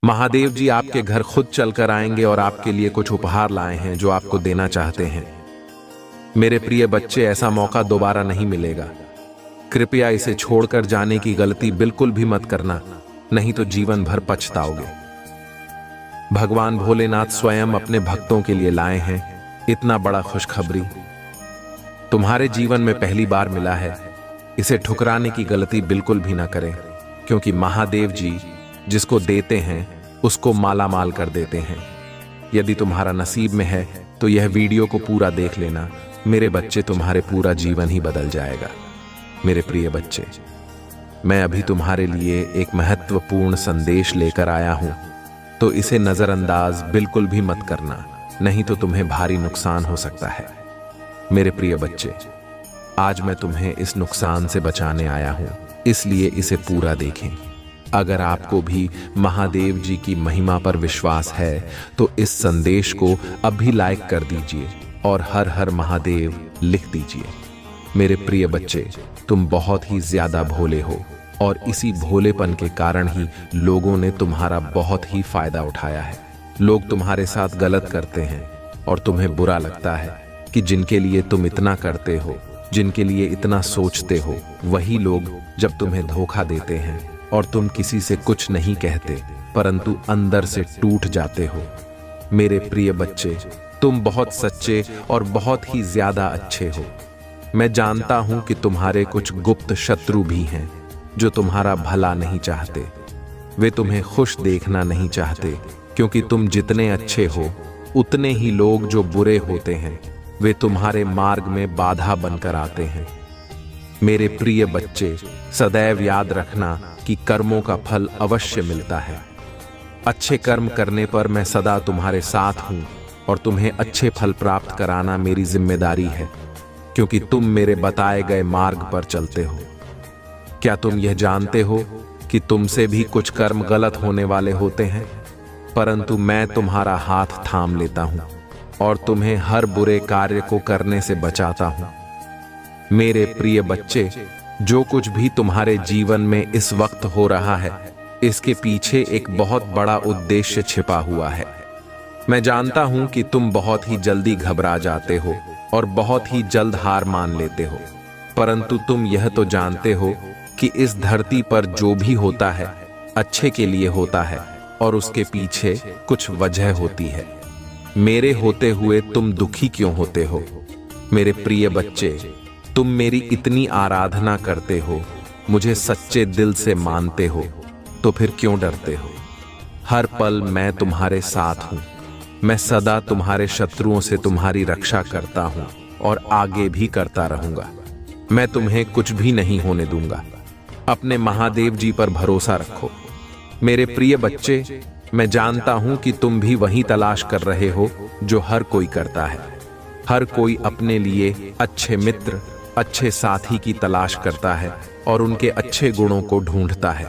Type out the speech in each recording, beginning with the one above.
महादेव जी आपके घर खुद चलकर आएंगे और आपके लिए कुछ उपहार लाए हैं जो आपको देना चाहते हैं। मेरे प्रिय बच्चे, ऐसा मौका दोबारा नहीं मिलेगा। कृपया इसे छोड़कर जाने की गलती बिल्कुल भी मत करना, नहीं तो जीवन भर पछताओगे। भगवान भोलेनाथ स्वयं अपने भक्तों के लिए लाए हैं इतना बड़ा खुशखबरी। तुम्हारे जीवन में पहली बार मिला है। इसे ठुकराने की गलती बिल्कुल भी ना करें, क्योंकि महादेव जी जिसको देते हैं उसको माला माल कर देते हैं। यदि तुम्हारा नसीब में है तो यह वीडियो को पूरा देख लेना मेरे बच्चे, तुम्हारे पूरा जीवन ही बदल जाएगा। मेरे प्रिय बच्चे, मैं अभी तुम्हारे लिए एक महत्वपूर्ण संदेश लेकर आया हूं, तो इसे नजरअंदाज बिल्कुल भी मत करना, नहीं तो तुम्हें भारी नुकसान हो सकता है। मेरे प्रिय बच्चे, आज मैं तुम्हें इस नुकसान से बचाने आया हूं, इसलिए इसे पूरा देखें। अगर आपको भी महादेव जी की महिमा पर विश्वास है तो इस संदेश को अभी लाइक कर दीजिए और हर हर महादेव लिख दीजिए। मेरे प्रिय बच्चे, तुम बहुत ही ज्यादा भोले हो और इसी भोलेपन के कारण ही लोगों ने तुम्हारा बहुत ही फायदा उठाया है। लोग तुम्हारे साथ गलत करते हैं और तुम्हें बुरा लगता है कि जिनके लिए तुम इतना करते हो, जिनके लिए इतना सोचते हो, वही लोग जब तुम्हें धोखा देते हैं और तुम किसी से कुछ नहीं कहते परंतु अंदर से टूट जाते हो। मेरे प्रिय बच्चे, तुम बहुत सच्चे और बहुत ही ज्यादा अच्छे हो। मैं जानता हूं कि तुम्हारे कुछ गुप्त शत्रु भी हैं जो तुम्हारा भला नहीं चाहते। वे तुम्हें खुश देखना नहीं चाहते, क्योंकि तुम जितने अच्छे हो उतने ही लोग जो बुरे होते हैं वे तुम्हारे मार्ग में बाधा बनकर आते हैं। मेरे प्रिय बच्चे, सदैव याद रखना कि कर्मों का फल अवश्य मिलता है। अच्छे कर्म करने पर मैं सदा तुम्हारे साथ हूं और तुम्हें अच्छे फल प्राप्त कराना मेरी जिम्मेदारी है, क्योंकि तुम मेरे बताए गए मार्ग पर चलते हो। क्या तुम यह जानते हो कि तुमसे भी कुछ कर्म गलत होने वाले होते हैं, परंतु मैं तुम्हारा हाथ थाम लेता हूं और तुम्हें हर बुरे कार्य को करने से बचाता हूं। मेरे प्रिय बच्चे, जो कुछ भी तुम्हारे जीवन में इस वक्त हो रहा है, इसके पीछे एक बहुत बड़ा उद्देश्य छिपा हुआ है। मैं जानता हूं कि तुम बहुत ही जल्दी घबरा जाते हो और बहुत ही जल्द हार मान लेते हो, परंतु तुम यह तो जानते हो कि इस धरती पर जो भी होता है अच्छे के लिए होता है और उसके पीछे कुछ वजह होती है। मेरे होते हुए तुम दुखी क्यों होते हो? मेरे प्रिय बच्चे, तुम मेरी इतनी आराधना करते हो, मुझे सच्चे दिल से मानते हो, तो फिर क्यों डरते हो? हर पल मैं तुम्हारे साथ हूं। मैं सदा तुम्हारे शत्रुओं से तुम्हारी रक्षा करता हूं और आगे भी करता रहूंगा। मैं तुम्हें कुछ भी नहीं होने दूंगा। अपने महादेव जी पर भरोसा रखो। मेरे प्रिय बच्चे, मैं जानता हूं कि तुम भी वही तलाश कर रहे हो जो हर कोई करता है। हर कोई अपने लिए अच्छे मित्र, अच्छे साथी की तलाश करता है और उनके अच्छे गुणों को ढूंढता है,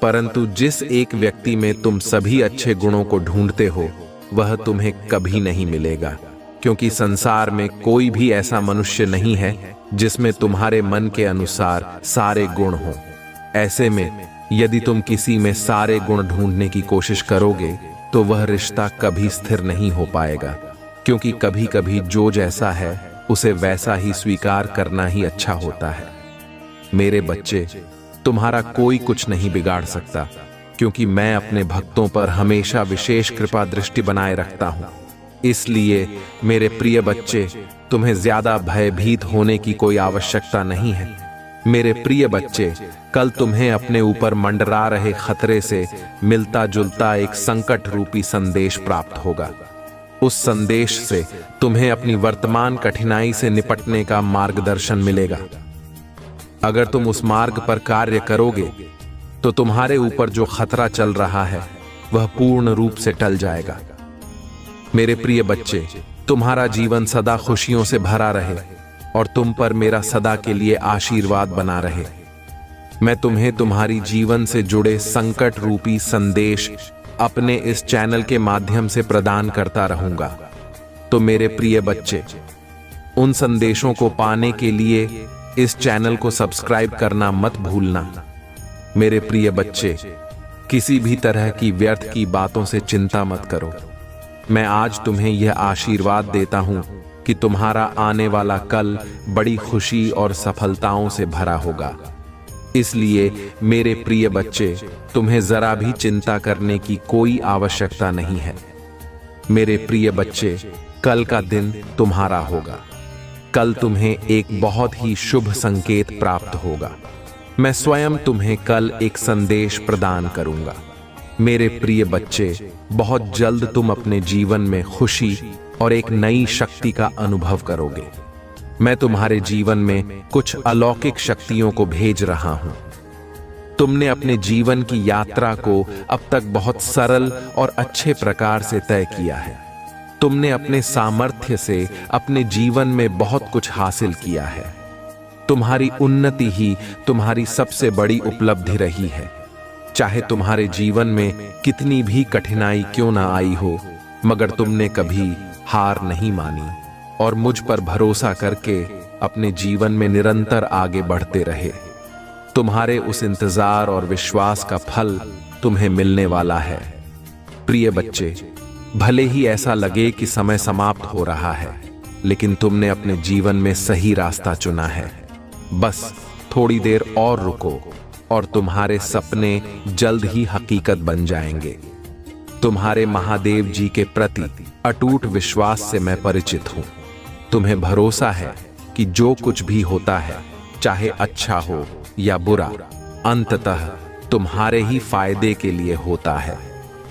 परंतु जिस एक व्यक्ति में तुम सभी अच्छे गुणों को ढूंढते हो वह तुम्हें कभी नहीं मिलेगा, क्योंकि संसार में कोई भी ऐसा मनुष्य नहीं है जिसमें तुम्हारे मन के अनुसार सारे गुण हों। ऐसे में यदि तुम किसी में सारे गुण ढूंढने की कोशिश करोगे तो वह रिश्ता कभी स्थिर नहीं हो पाएगा, क्योंकि कभी कभी जो जैसा है उसे वैसा ही स्वीकार करना ही अच्छा होता है। मेरे बच्चे, तुम्हारा कोई कुछ नहीं बिगाड़ सकता, क्योंकि मैं अपने भक्तों पर हमेशा विशेष कृपा दृष्टि बनाए रखता हूं। इसलिए मेरे प्रिय बच्चे, तुम्हें ज्यादा भयभीत होने की कोई आवश्यकता नहीं है। मेरे प्रिय बच्चे, कल तुम्हें अपने ऊपर मंडरा रहे खतरे से मिलता जुलता एक संकट रूपी संदेश प्राप्त होगा। उस संदेश से तुम्हें अपनी वर्तमान कठिनाई से निपटने का मार्गदर्शन मिलेगा। अगर तुम उस मार्ग पर कार्य करोगे तो तुम्हारे ऊपर जो खतरा चल रहा है वह पूर्ण रूप से टल जाएगा। मेरे प्रिय बच्चे, तुम्हारा जीवन सदा खुशियों से भरा रहे और तुम पर मेरा सदा के लिए आशीर्वाद बना रहे। मैं तुम्हें तुम्हारी जीवन से जुड़े संकट रूपी संदेश अपने इस चैनल के माध्यम से प्रदान करता रहूंगा। तो मेरे प्रिय बच्चे, उन संदेशों को पाने के लिए इस चैनल को सब्सक्राइब करना मत भूलना। मेरे प्रिय बच्चे, किसी भी तरह की व्यर्थ की बातों से चिंता मत करो। मैं आज तुम्हें यह आशीर्वाद देता हूं कि तुम्हारा आने वाला कल बड़ी खुशी और सफलताओं से भरा होगा। इसलिए मेरे प्रिय बच्चे, तुम्हें जरा भी चिंता करने की कोई आवश्यकता नहीं है। मेरे प्रिय बच्चे, कल का दिन तुम्हारा होगा। कल तुम्हें एक बहुत ही शुभ संकेत प्राप्त होगा। मैं स्वयं तुम्हें कल एक संदेश प्रदान करूंगा। मेरे प्रिय बच्चे, बहुत जल्द तुम अपने जीवन में खुशी और एक नई शक्ति का अनुभव करोगे। मैं तुम्हारे जीवन में कुछ अलौकिक शक्तियों को भेज रहा हूं। तुमने अपने जीवन की यात्रा को अब तक बहुत सरल और अच्छे प्रकार से तय किया है। तुमने अपने सामर्थ्य से अपने जीवन में बहुत कुछ हासिल किया है। तुम्हारी उन्नति ही तुम्हारी सबसे बड़ी उपलब्धि रही है। चाहे तुम्हारे जीवन में कितनी भी कठिनाई क्यों ना आई हो, मगर तुमने कभी हार नहीं मानी और मुझ पर भरोसा करके अपने जीवन में निरंतर आगे बढ़ते रहे। तुम्हारे उस इंतजार और विश्वास का फल तुम्हें मिलने वाला है। प्रिय बच्चे, भले ही ऐसा लगे कि समय समाप्त हो रहा है, लेकिन तुमने अपने जीवन में सही रास्ता चुना है। बस थोड़ी देर और रुको और तुम्हारे सपने जल्द ही हकीकत बन जाएंगे। तुम्हारे महादेव जी के प्रति अटूट विश्वास से मैं परिचित हूं। तुम्हें भरोसा है कि जो कुछ भी होता है, चाहे अच्छा हो या बुरा, अंततः तुम्हारे ही फायदे के लिए होता है।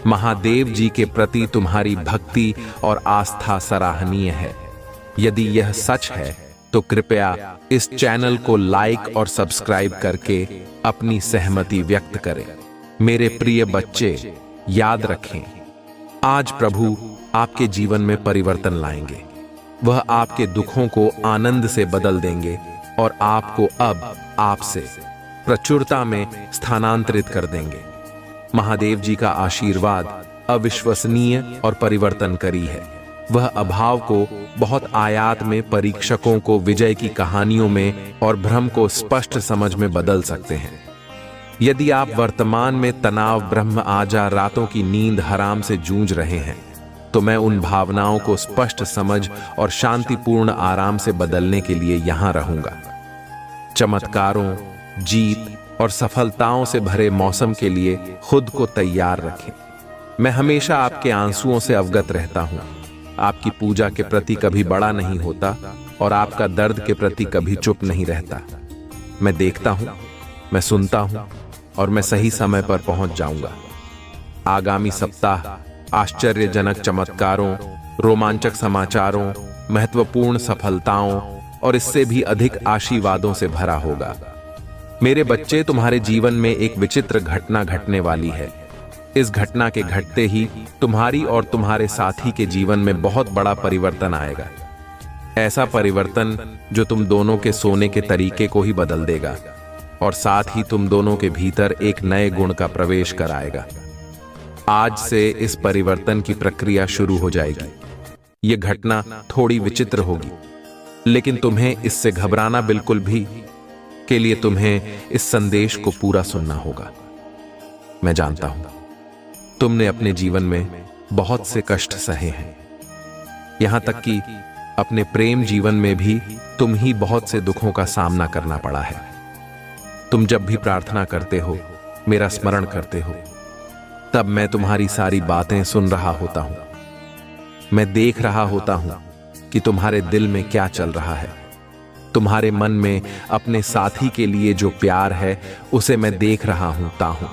महादेव जी के प्रति तुम्हारी भक्ति और आस्था सराहनीय है। यदि यह सच है तो कृपया इस चैनल को लाइक और सब्सक्राइब करके अपनी सहमति व्यक्त करें। मेरे प्रिय बच्चे, याद रखें, आज प्रभु आपके जीवन में परिवर्तन लाएंगे। वह आपके दुखों को आनंद से बदल देंगे और आपको अब आपसे प्रचुरता में स्थानांतरित कर देंगे। महादेव जी का आशीर्वाद अविश्वसनीय और परिवर्तनकारी है। वह अभाव को बहुत आयात में, परीक्षकों को विजय की कहानियों में और भ्रम को स्पष्ट समझ में बदल सकते हैं। यदि आप वर्तमान में तनाव, ब्रह्म आजा, रातों की नींद हराम से जूझ रहे हैं, तो मैं उन भावनाओं को स्पष्ट समझ और शांतिपूर्ण आराम से बदलने के लिए यहां रहूंगा। चमत्कारों, जीत और सफलताओं से भरे मौसम के लिए खुद को तैयार रखें। मैं हमेशा आपके आंसुओं से अवगत रहता हूं। आपकी पूजा के प्रति कभी बड़ा नहीं होता और आपका दर्द के प्रति कभी चुप नहीं रहता। मैं देखता हूं, मैं सुनता हूं और मैं सही समय पर पहुंच जाऊंगा। आगामी सप्ताह आश्चर्यजनक चमत्कारों, रोमांचक समाचारों, महत्वपूर्ण सफलताओं और इससे भी अधिक आशीर्वादों से भरा होगा। मेरे बच्चे, तुम्हारे जीवन में एक विचित्र घटना घटने वाली है। इस घटना के घटते ही तुम्हारी और तुम्हारे साथी के जीवन में बहुत बड़ा परिवर्तन आएगा। ऐसा परिवर्तन जो तुम दोनों के सोने के तरीके को ही बदल देगा और साथ ही तुम दोनों के भीतर एक नए गुण का प्रवेश कराएगा। आज से इस परिवर्तन की प्रक्रिया शुरू हो जाएगी। यह घटना थोड़ी विचित्र होगी, लेकिन तुम्हें इससे घबराना बिल्कुल भी के लिए तुम्हें इस संदेश को पूरा सुनना होगा। मैं जानता हूं तुमने अपने जीवन में बहुत से कष्ट सहे हैं। यहां तक कि अपने प्रेम जीवन में भी तुम ही बहुत से दुखों का सामना करना पड़ा है। तुम जब भी प्रार्थना करते हो, मेरा स्मरण करते हो, तब मैं तुम्हारी सारी बातें सुन रहा होता हूं। मैं देख रहा होता हूं कि तुम्हारे दिल में क्या चल रहा है। तुम्हारे मन में अपने साथी के लिए जो प्यार है, उसे मैं देख रहा होता हूं।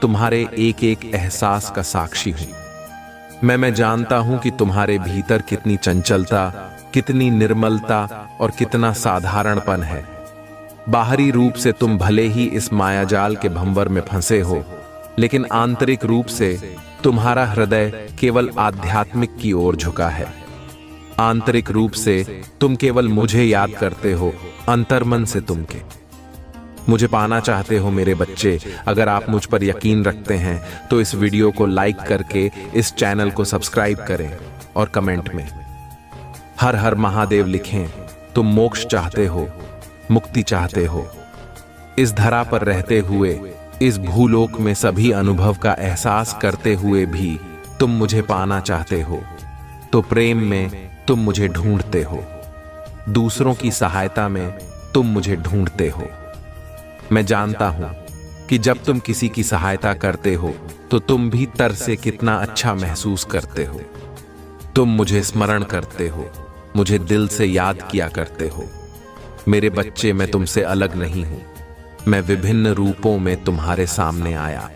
तुम्हारे एक एक एहसास का साक्षी हूं। मैं जानता हूं कि तुम्हारे भीतर कितनी चंचलता, कितनी निर्मलता और कितना साधारणपन है। बाहरी रूप से तुम भले ही इस मायाजाल के भंवर में फंसे हो, लेकिन आंतरिक रूप से तुम्हारा हृदय केवल आध्यात्मिक की ओर झुका है। आंतरिक रूप से तुम केवल मुझे याद करते हो, अंतर्मन से तुम के मुझे पाना चाहते हो। मेरे बच्चे, अगर आप मुझ पर यकीन रखते हैं तो इस वीडियो को लाइक करके इस चैनल को सब्सक्राइब करें और कमेंट में हर हर महादेव लिखें। तुम मोक्ष चाहते हो, मुक्ति चाहते हो। इस धरा पर रहते हुए इस भूलोक में सभी अनुभव का एहसास करते हुए भी तुम मुझे पाना चाहते हो, तो प्रेम में तुम मुझे ढूंढते हो, दूसरों की सहायता में तुम मुझे ढूंढते हो। मैं जानता हूं कि जब तुम किसी की सहायता करते हो तो तुम भीतर से कितना अच्छा महसूस करते हो। तुम मुझे स्मरण करते हो, मुझे दिल से याद किया करते हो। मेरे बच्चे, मैं तुमसे अलग नहीं हूं, मैं विभिन्न रूपों में तुम्हारे सामने आया।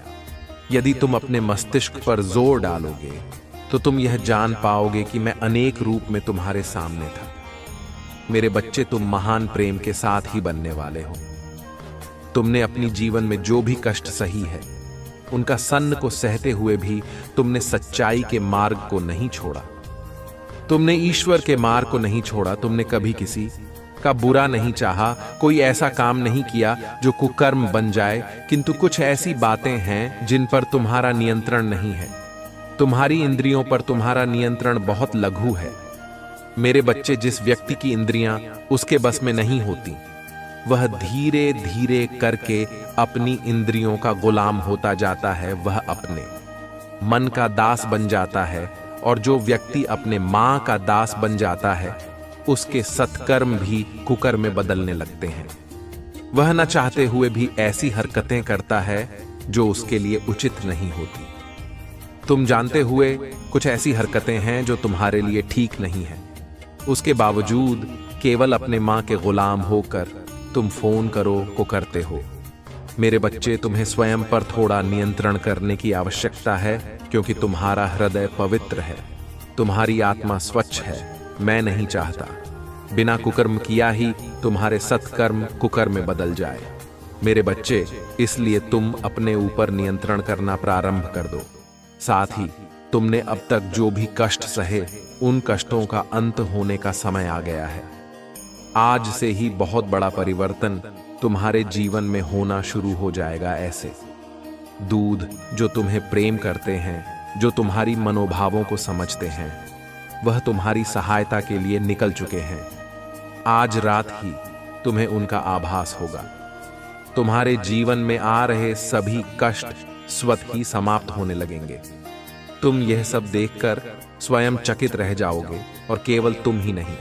यदि तुम अपने मस्तिष्क पर जोर डालोगे तो तुम यह जान पाओगे कि मैं अनेक रूप में तुम्हारे सामने था। मेरे बच्चे, तुम महान प्रेम के साथ ही बनने वाले हो। तुमने अपनी जीवन में जो भी कष्ट सही है, उनका सन्न को सहते हुए भी तुमने सच्चाई के मार्ग को नहीं छोड़ा। तुमने ईश्वर के मार्ग को नहीं छोड़ा। तुमने कभी किसी का बुरा नहीं चाहा, कोई ऐसा काम नहीं किया जो कुकर्म बन जाए। किंतु कुछ ऐसी बातें हैं जिन पर तुम्हारा नियंत्रण नहीं है। तुम्हारी इंद्रियों पर तुम्हारा नियंत्रण बहुत लघु है। मेरे बच्चे, जिस व्यक्ति की इंद्रियां उसके बस में नहीं होती, वह धीरे धीरे करके अपनी इंद्रियों का गुलाम होता जाता है। वह अपने मन का दास बन जाता है, और जो व्यक्ति अपने मां का दास बन जाता है, उसके सत्कर्म भी कुकर्म में बदलने लगते हैं। वह न चाहते हुए भी ऐसी हरकतें करता है जो उसके लिए उचित नहीं होती। तुम जानते हुए कुछ ऐसी हरकतें हैं जो तुम्हारे लिए ठीक नहीं है, उसके बावजूद केवल अपने मां के गुलाम होकर तुम फोन करो को करते हो। मेरे बच्चे, तुम्हें स्वयं पर थोड़ा नियंत्रण करने की आवश्यकता है, क्योंकि तुम्हारा हृदय पवित्र है, तुम्हारी आत्मा स्वच्छ है। मैं नहीं चाहता बिना कुकर्म किया ही तुम्हारे सत्कर्म कुकर्म में बदल जाए। मेरे बच्चे, इसलिए तुम अपने ऊपर नियंत्रण करना प्रारंभ कर दो। साथ ही तुमने अब तक जो भी कष्ट सहे, उन कष्टों का अंत होने का समय आ गया है। आज से ही बहुत बड़ा परिवर्तन तुम्हारे जीवन में होना शुरू हो जाएगा। ऐसे दूध जो तुम्हें प्रेम करते हैं, जो तुम्हारी मनोभावों को समझते हैं, वह तुम्हारी सहायता के लिए निकल चुके हैं। आज रात ही तुम्हें उनका आभास होगा। तुम्हारे जीवन में आ रहे सभी कष्ट स्वतः ही समाप्त होने लगेंगे। तुम यह सब देखकर स्वयं चकित रह जाओगे, और केवल तुम ही नहीं,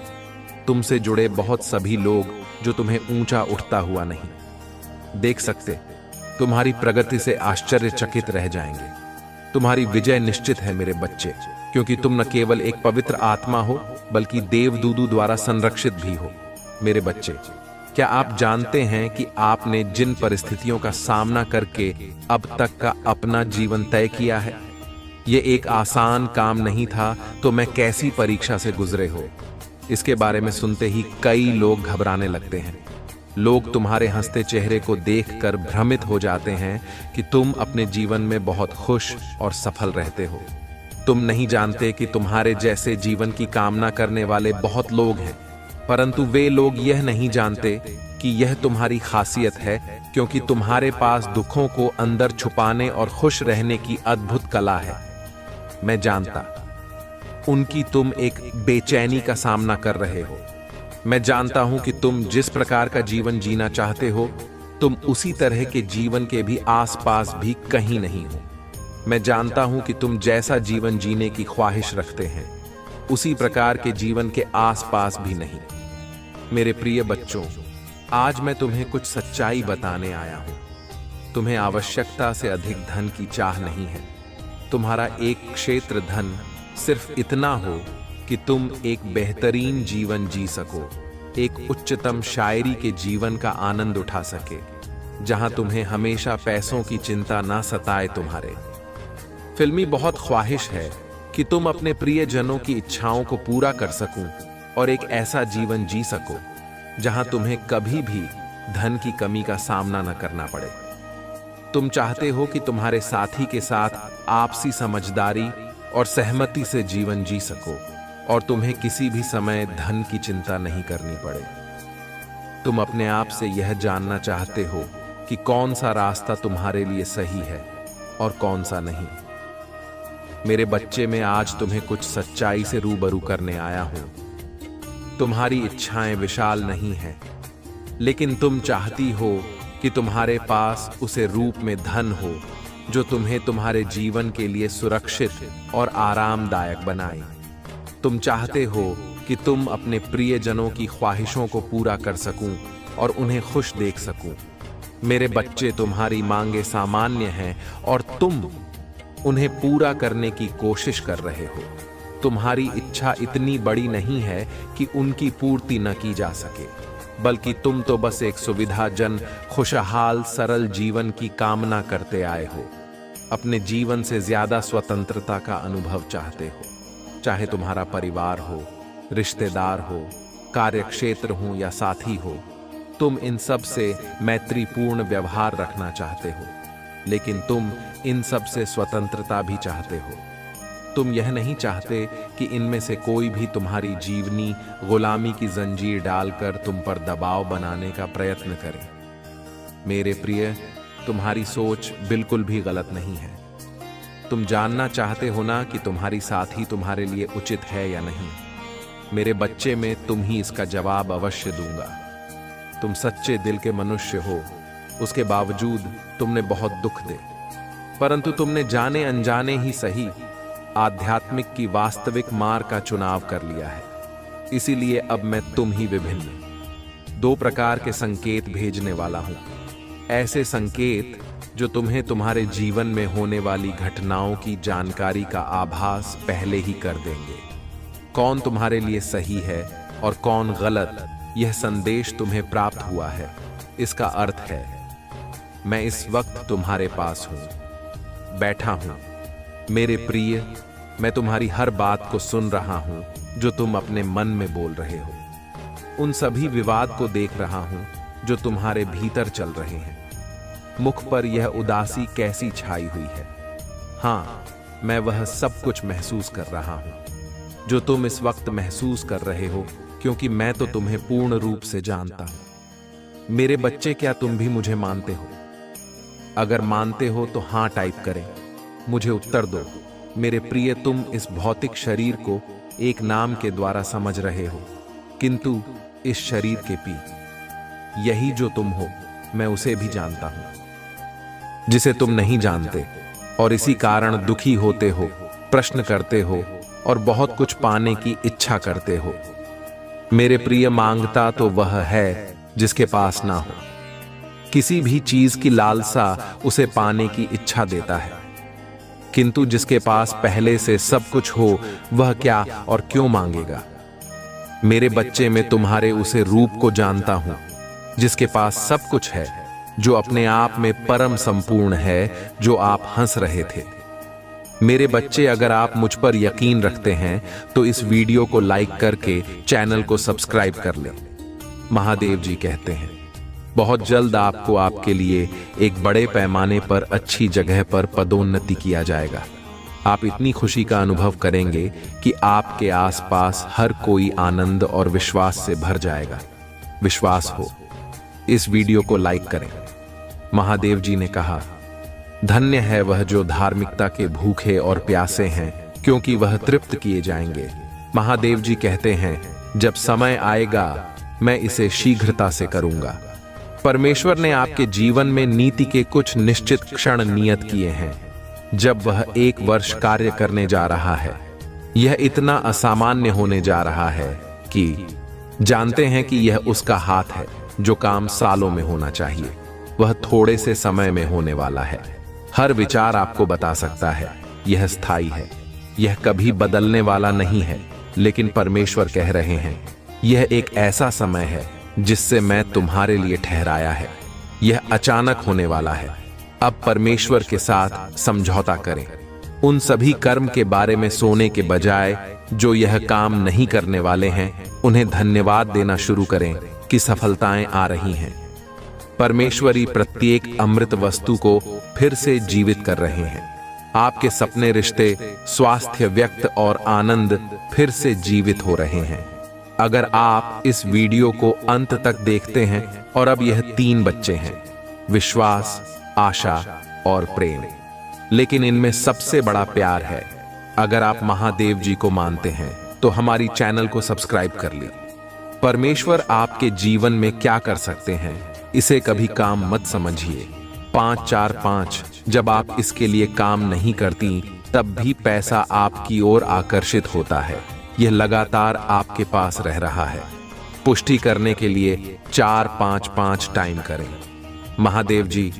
तुमसे जुड़े बहुत सभी लोग जो तुम्हें ऊंचा उठता हुआ नहीं देख सकते, तुम्हारी प्रगति से आश्चर्यचकित रह जाएंगे। तुम्हारी विजय निश्चित है मेरे बच्चे, क्योंकि तुम न केवल एक पवित्र आत्मा हो, बल्कि देवदूतों द्वारा संरक्षित भी हो। मेरे बच्चे, क्या आप जानते हैं कि आपने जिन परिस्थितियों का सामना करके अब तक का अपना जीवन तय किया है, ये एक आसान काम नहीं था, तो मैं कैसी परीक्षा से गुजरे हो। इसके बारे में सुनते ही कई लोग घबराने लगते हैं। लोग तुम्हारे हंसते चेहरे को देखकर भ्रमित हो जाते हैं कि तुम अपने जीवन में बहुत खुश और सफल रहते हो। तुम नहीं जानते कि तुम्हारे जैसे जीवन की कामना करने वाले बहुत लोग हैं, परंतु वे लोग यह नहीं जानते कि यह तुम्हारी खासियत है, क्योंकि तुम्हारे पास दुखों को अंदर छुपाने और खुश रहने की अद्भुत कला है। मैं जानता उनकी तुम एक बेचैनी का सामना कर रहे हो। मैं जानता हूं कि तुम जिस प्रकार का जीवन जीना चाहते हो, तुम उसी तरह के जीवन के भी आसपास भी कहीं नहीं हो। मैं जानता हूं कि तुम जैसा जीवन जीने की ख्वाहिश रखते हैं, उसी प्रकार के जीवन के आसपास भी नहीं। मेरे प्रिय बच्चों, आज मैं तुम्हें कुछ सच्चाई बताने आया हूं। तुम्हें आवश्यकता से अधिक धन की चाह नहीं है। तुम्हारा एक क्षेत्र धन सिर्फ इतना हो कि तुम एक बेहतरीन जीवन जी सको, एक उच्चतम शायरी के जीवन का आनंद उठा सके, जहां तुम्हें हमेशा पैसों की चिंता ना सताए। तुम्हारे फिल्मी बहुत ख्वाहिश है कि तुम अपने प्रियजनों की इच्छाओं को पूरा कर सकूं और एक ऐसा जीवन जी सको जहां तुम्हें कभी भी धन की कमी का सामना न करना पड़े। तुम चाहते हो कि तुम्हारे साथी के साथ आपसी समझदारी और सहमति से जीवन जी सको, और तुम्हें किसी भी समय धन की चिंता नहीं करनी पड़े। तुम अपने आप से यह जानना चाहते हो कि कौन सा रास्ता तुम्हारे लिए सही है और कौन सा नहीं। मेरे बच्चे, मैं आज तुम्हें कुछ सच्चाई से रूबरू करने आया हूं। तुम्हारी इच्छाएं विशाल नहीं हैं, लेकिन तुम चाहती हो कि तुम्हारे पास उसे रूप में धन हो जो तुम्हें तुम्हारे जीवन के लिए सुरक्षित और आरामदायक बनाए। तुम चाहते हो कि तुम अपने प्रियजनों की ख्वाहिशों को पूरा कर सकूं और उन्हें खुश देख सकूं। मेरे बच्चे, तुम्हारी मांगे सामान्य हैं और तुम उन्हें पूरा करने की कोशिश कर रहे हो। तुम्हारी इच्छा इतनी बड़ी नहीं है कि उनकी पूर्ति न की जा सके, बल्कि तुम तो बस एक सुविधाजन, खुशहाल, सरल जीवन की कामना करते आए हो। अपने जीवन से ज्यादा स्वतंत्रता का अनुभव चाहते हो। चाहे तुम्हारा परिवार हो, रिश्तेदार हो, कार्यक्षेत्र हो या साथी हो, तुम इन सब से मैत्रीपूर्ण व्यवहार रखना चाहते हो, लेकिन तुम इन सब से स्वतंत्रता भी चाहते हो। तुम यह नहीं चाहते कि इनमें से कोई भी तुम्हारी जीवनी गुलामी की जंजीर डालकर तुम पर दबाव बनाने का प्रयत्न करे। मेरे प्रिय, तुम्हारी सोच बिल्कुल भी गलत नहीं है। तुम जानना चाहते हो ना कि तुम्हारी साथी तुम्हारे लिए उचित है या नहीं। मेरे बच्चे, में तुम ही इसका जवाब अवश्य दूंगा। तुम सच्चे दिल के मनुष्य हो, उसके बावजूद तुमने बहुत दुख दे, परंतु तुमने जाने अनजाने ही सही आध्यात्मिक की वास्तविक मार्ग का चुनाव कर लिया है। इसीलिए अब मैं तुम ही विभिन्न 2 प्रकार के संकेत भेजने वाला हूं। ऐसे संकेत जो तुम्हें तुम्हारे जीवन में होने वाली घटनाओं की जानकारी का आभास पहले ही कर देंगे। कौन तुम्हारे लिए सही है और कौन गलत, यह संदेश तुम्हें प्राप्त हुआ है। इसका अर्थ है, मैं इस वक्त तुम्हारे पास हूं, बैठा हूं। मेरे प्रिय, मैं तुम्हारी हर बात को सुन रहा हूं जो तुम अपने मन में बोल रहे हो। उन सभी विवाद को देख रहा हूं जो तुम्हारे भीतर चल रहे हैं। मुख पर यह उदासी कैसी छाई हुई है। हाँ, मैं वह सब कुछ महसूस कर रहा हूं जो तुम इस वक्त महसूस कर रहे हो, क्योंकि मैं तो तुम्हें पूर्ण रूप से जानता हूं। मेरे बच्चे, क्या तुम भी मुझे मानते हो? अगर मानते हो तो हां टाइप करें, मुझे उत्तर दो। मेरे प्रिय, तुम इस भौतिक शरीर को एक नाम के द्वारा समझ रहे हो, किंतु इस शरीर के पी यही जो तुम हो, मैं उसे भी जानता हूं जिसे तुम नहीं जानते, और इसी कारण दुखी होते हो, प्रश्न करते हो और बहुत कुछ पाने की इच्छा करते हो। मेरे प्रिय, मांगता तो वह है जिसके पास ना हो। किसी भी चीज की लालसा उसे पाने की इच्छा देता है, किंतु जिसके पास पहले से सब कुछ हो, वह क्या और क्यों मांगेगा? मेरे बच्चे, में तुम्हारे उसे रूप को जानता हूं जिसके पास सब कुछ है, जो अपने आप में परम संपूर्ण है, जो आप हंस रहे थे। मेरे बच्चे, अगर आप मुझ पर यकीन रखते हैं तो इस वीडियो को लाइक करके चैनल को सब्सक्राइब कर लें। महादेव जी कहते हैं, बहुत जल्द आपको आपके लिए एक बड़े पैमाने पर अच्छी जगह पर पदोन्नति किया जाएगा। आप इतनी खुशी का अनुभव करेंगे कि आपके आसपास हर कोई आनंद और विश्वास से भर जाएगा। विश्वास हो। इस वीडियो को लाइक करें। महादेव जी ने कहा, धन्य है वह जो धार्मिकता के भूखे और प्यासे हैं, क्योंकि वह तृप्त किए जाएंगे। महादेव जी कहते हैं, जब समय आएगा मैं इसे शीघ्रता से करूंगा। परमेश्वर ने आपके जीवन में नीति के कुछ निश्चित क्षण नियत किए हैं, जब वह 1 वर्ष कार्य करने जा रहा है। यह इतना असामान्य होने जा रहा है कि जानते हैं कि यह उसका हाथ है। जो काम सालों में होना चाहिए, वह थोड़े से समय में होने वाला है। हर विचार आपको बता सकता है यह स्थायी है, यह कभी बदलने वाला नहीं है, लेकिन परमेश्वर कह रहे हैं, यह एक ऐसा समय है जिससे मैं तुम्हारे लिए ठहराया है। यह अचानक होने वाला है। अब परमेश्वर के साथ समझौता करें। उन सभी कर्म के बारे में सोने के बजाय जो यह काम नहीं करने वाले हैं, उन्हें धन्यवाद देना शुरू करें कि सफलताएं आ रही हैं। परमेश्वरी प्रत्येक अमृत वस्तु को फिर से जीवित कर रहे हैं। आपके सपने, रिश्ते, स्वास्थ्य, व्यक्त और आनंद फिर से जीवित हो रहे हैं। अगर आप इस वीडियो को अंत तक देखते हैं, और अब यह 3 बच्चे हैं, विश्वास, आशा और प्रेम, लेकिन इनमें सबसे बड़ा प्यार है। अगर आप महादेव जी को मानते हैं तो हमारी चैनल को सब्सक्राइब कर ली। परमेश्वर आपके जीवन में क्या कर सकते हैं, इसे कभी काम मत समझिए। 5 4 5 जब आप इसके लिए काम नहीं करती तब भी पैसा आपकी ओर आकर्षित होता है। यह लगातार आपके पास रह रहा है। पुष्टि करने के लिए 4 5 5 टाइम करें। महादेव जी,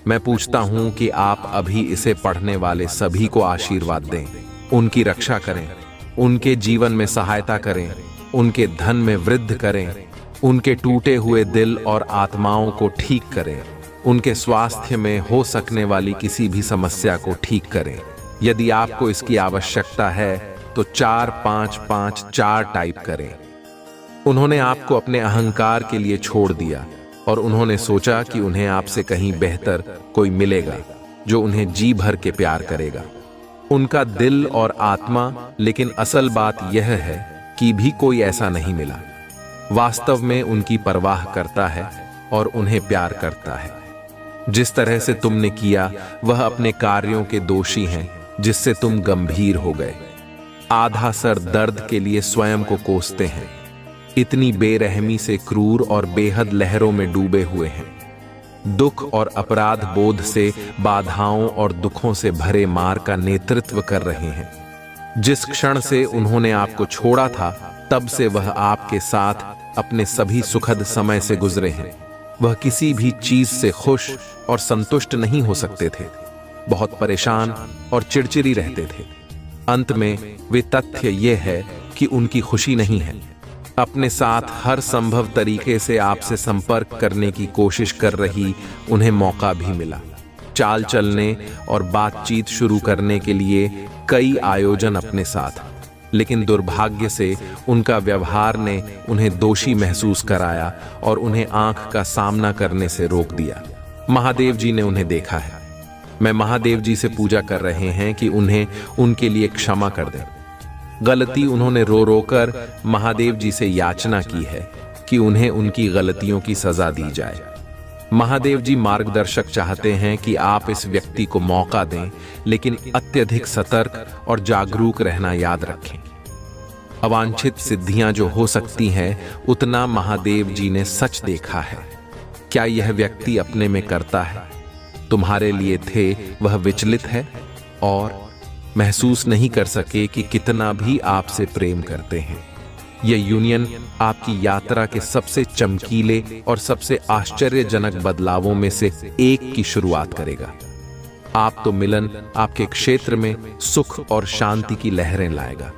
मैं पूछता हूं कि आप अभी इसे पढ़ने वाले सभी को आशीर्वाद दें, उनकी रक्षा करें, उनके जीवन में सहायता करें, उनके धन में वृद्धि करें, उनके टूटे हुए दिल और आत्माओं को ठीक करें, उनके स्वास्थ्य में हो सकने वाली किसी भी समस्या को ठीक करें। यदि आपको इसकी आवश्यकता है तो 4 5 5 4 टाइप करें। उन्होंने आपको अपने अहंकार के लिए छोड़ दिया और उन्होंने सोचा कि उन्हें आपसे कहीं बेहतर कोई मिलेगा जो उन्हें जी भर के प्यार करेगा। उनका दिल और आत्मा, लेकिन असल बात यह है कि भी कोई ऐसा नहीं मिला। वास्तव में उनकी परवाह करता है और उन्हें प्यार करता है। जिस तरह से तुमने किया वह अपने कार्यों के दोषी हैं जिससे तुम गंभीर हो गए। आधा सर दर्द के लिए स्वयं को कोसते हैं। इतनी बेरहमी से क्रूर और बेहद लहरों में डूबे हुए हैं। दुख और अपराध बोध से बाधाओं और दुखों से भरे मार्ग का नेतृत्व कर रहे हैं। जिस क्षण से उन्होंने आपको छोड़ा था तब से वह आपके साथ अपने सभी सुखद समय से गुजरे हैं। वह किसी भी चीज से खुश और संतुष्ट नहीं हो सकते थे। बहुत परेशान और चिड़चिड़ी रहते थे। अंत में वे तथ्य यह है कि उनकी खुशी नहीं है। अपने साथ हर संभव तरीके से आपसे संपर्क करने की कोशिश कर रही उन्हें मौका भी मिला। चाल चलने और बातचीत शुरू करने के लिए कई आयोजन अपने साथ, लेकिन दुर्भाग्य से उनका व्यवहार ने उन्हें दोषी महसूस कराया और उन्हें आंख का सामना करने से रोक दिया। महादेव जी ने उन्हें देखा है। मैं महादेव जी से पूजा कर रहे हैं कि उन्हें उनके लिए क्षमा कर दें। गलती उन्होंने रो रो कर महादेव जी से याचना की है कि उन्हें उनकी गलतियों की सजा दी जाए। महादेव जी मार्गदर्शक चाहते हैं कि आप इस व्यक्ति को मौका दें, लेकिन अत्यधिक सतर्क और जागरूक रहना याद रखें। अवांछित सिद्धियां जो हो सकती हैं उतना महादेव जी ने सच देखा है। क्या यह व्यक्ति अपने में करता है? तुम्हारे लिए थे वह विचलित है और महसूस नहीं कर सके कि कितना भी आपसे प्रेम करते हैं। यह यूनियन आपकी यात्रा के सबसे चमकीले और सबसे आश्चर्यजनक बदलावों में से एक की शुरुआत करेगा। आप तो मिलन आपके क्षेत्र में सुख और शांति की लहरें लाएगा।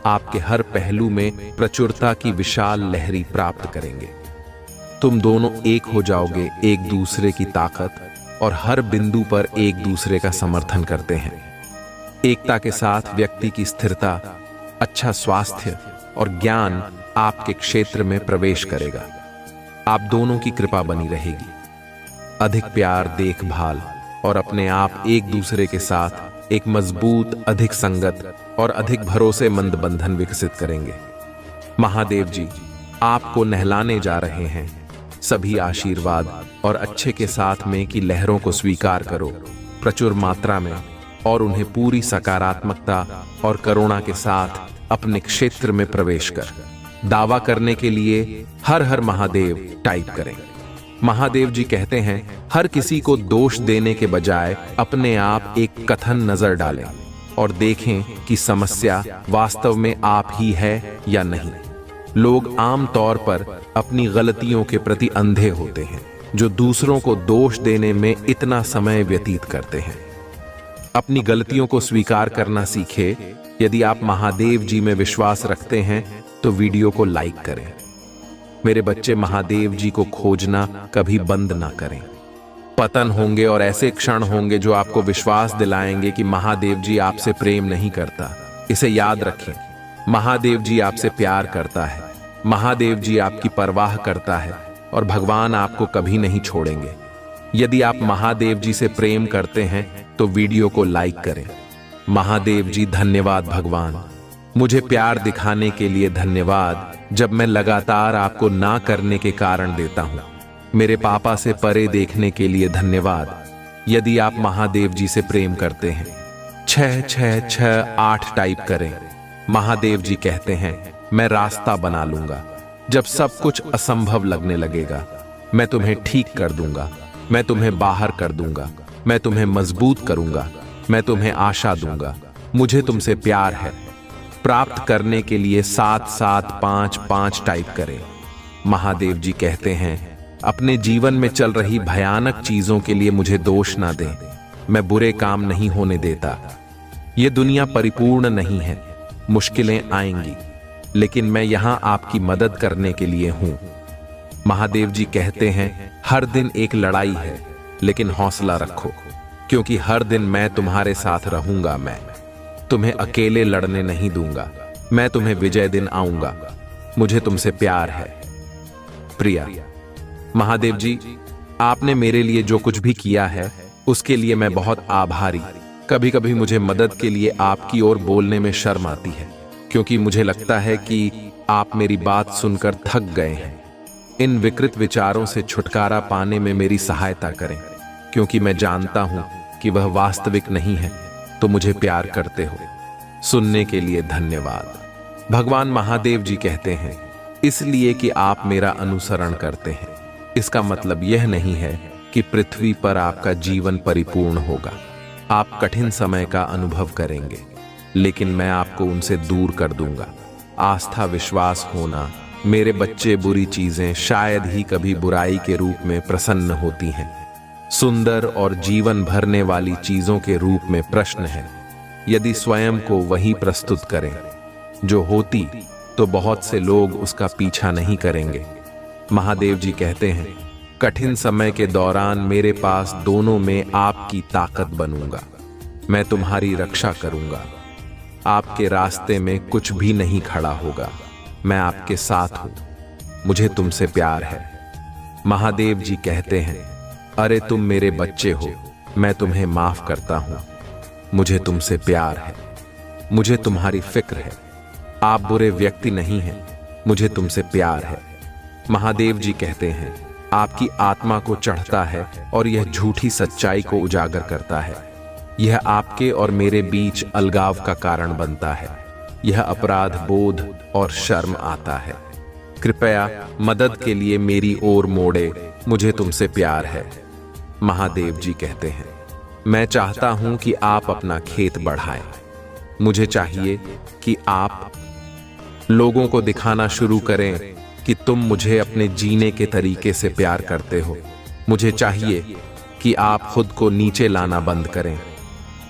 आपके हर पहलू में प्रचुरता की विशाल लहरी प्राप्त करेंगे। तुम दोनों एक हो जाओगे, एक दूसरे की ताकत और हर बिंदु पर एक दूसरे का समर्थन करते हैं। एकता के साथ व्यक्ति की स्थिरता, अच्छा स्वास्थ्य और ज्ञान आपके क्षेत्र में प्रवेश करेगा। आप दोनों की कृपा बनी रहेगी। अधिक प्यार, देखभाल और अपने आप एक दूसरे के साथ एक मजबूत, अधिक संगत और अधिक भरोसेमंद बंधन विकसित करेंगे। महादेव जी आपको नहलाने जा रहे हैं। सभी आशीर्वाद और अच्छे के साथ में की लहरों को स्वीकार करो प्रचुर मात्रा में और उन्हें पूरी सकारात्मकता और करुणा के साथ अपने क्षेत्र में प्रवेश कर। दावा करने के लिए हर हर महादेव टाइप करें। महादेव जी कहते हैं, हर किसी को दोष देने के बजाय अपने आप एक कथन नजर डालें और देखें कि समस्या वास्तव में आप ही है या नहीं। लोग आम तौर पर अपनी गलतियों के प्रति अंधे होते हैं, जो दूसरों को दोष देने में इतना समय व्यतीत करते हैं। अपनी गलतियों को स्वीकार करना सीखे। यदि आप महादेव जी में विश्वास रखते हैं तो वीडियो को लाइक करें। मेरे बच्चे, महादेव जी को खोजना कभी बंद ना करें। पतन होंगे और ऐसे क्षण होंगे जो आपको विश्वास दिलाएंगे कि महादेव जी आपसे प्रेम नहीं करता। इसे याद रखें, महादेव जी आपसे प्यार करता है। महादेव जी आपकी परवाह करता है और भगवान आपको कभी नहीं छोड़ेंगे। यदि आप महादेव जी से प्रेम करते हैं तो वीडियो को लाइक करें। महादेव जी धन्यवाद भगवान, मुझे प्यार दिखाने के लिए धन्यवाद, जब मैं लगातार आपको ना करने के कारण देता हूं। मेरे पापा से परे देखने के लिए धन्यवाद। यदि आप महादेव जी से प्रेम करते हैं 6 6 6 8 टाइप करें। महादेव जी कहते हैं, मैं रास्ता बना लूंगा जब सब कुछ असंभव लगने लगेगा। मैं तुम्हें ठीक कर दूंगा, मैं तुम्हें बाहर कर दूंगा, मैं तुम्हें मजबूत करूंगा, मैं तुम्हें आशा दूंगा। मुझे तुमसे प्यार है। प्राप्त करने के लिए 7-7-5-5 टाइप करें। महादेव जी कहते हैं, अपने जीवन में चल रही भयानक चीजों के लिए मुझे दोष ना दें। मैं बुरे काम नहीं होने देता। ये दुनिया परिपूर्ण नहीं है, मुश्किलें आएंगी, लेकिन मैं यहां आपकी मदद करने के लिए हूं। महादेव जी कहते हैं, हर दिन एक लड़ाई है, लेकिन हौसला रखो, क्योंकि हर दिन मैं तुम्हारे साथ रहूंगा। मैं तुम्हें अकेले लड़ने नहीं दूंगा। मैं तुम्हें विजय दिन आऊंगा। मुझे तुमसे प्यार है। प्रिया। महादेव जी, आपने मेरे लिए जो कुछ भी किया है उसके लिए मैं बहुत आभारी। कभी कभी मुझे मदद के लिए आपकी ओर बोलने में शर्म आती है, क्योंकि मुझे लगता है कि आप मेरी बात सुनकर थक गए हैं। इन विकृत विचारों से छुटकारा पाने में मेरी सहायता करें, क्योंकि मैं जानता हूं कि वह वास्तविक नहीं है। तो मुझे प्यार करते हो। सुनने के लिए धन्यवाद। भगवान महादेव जी कहते हैं, इसलिए कि आप मेरा अनुसरण करते हैं, इसका मतलब यह नहीं है कि पृथ्वी पर आपका जीवन परिपूर्ण होगा। आप कठिन समय का अनुभव करेंगे, लेकिन मैं आपको उनसे दूर कर दूंगा। आस्था, विश्वास होना, मेरे बच्चे, बुरी चीजें शायद ही कभी बुराई के रूप में प्रसन्न होती हैं। सुंदर और जीवन भरने वाली चीजों के रूप में प्रश्न है, यदि स्वयं को वही प्रस्तुत करें जो होती, तो बहुत से लोग उसका पीछा नहीं करेंगे। महादेव जी कहते हैं, कठिन समय के दौरान मेरे पास दोनों में आपकी ताकत बनूंगा। मैं तुम्हारी रक्षा करूंगा। आपके रास्ते में कुछ भी नहीं खड़ा होगा। मैं आपके साथ हूं। मुझे तुमसे प्यार है। महादेव जी कहते हैं, अरे तुम मेरे बच्चे हो, मैं तुम्हें माफ करता हूं। मुझे तुमसे प्यार है। मुझे तुम्हारी फिक्र है। आप बुरे व्यक्ति नहीं हैं। मुझे तुमसे प्यार है। महादेव जी कहते हैं, आपकी आत्मा को चढ़ता है और यह झूठी सच्चाई को उजागर करता है। यह आपके और मेरे बीच अलगाव का कारण बनता है। यह अपराध बोध और शर्म आता है। कृपया मदद के लिए मेरी ओर मोड़े। मुझे तुमसे प्यार है। महादेव जी कहते हैं, मैं चाहता हूं कि आप अपना खेत बढ़ाएं। मुझे चाहिए कि आप लोगों को दिखाना शुरू करें कि तुम मुझे अपने जीने के तरीके से प्यार करते हो। मुझे चाहिए कि आप खुद को नीचे लाना बंद करें।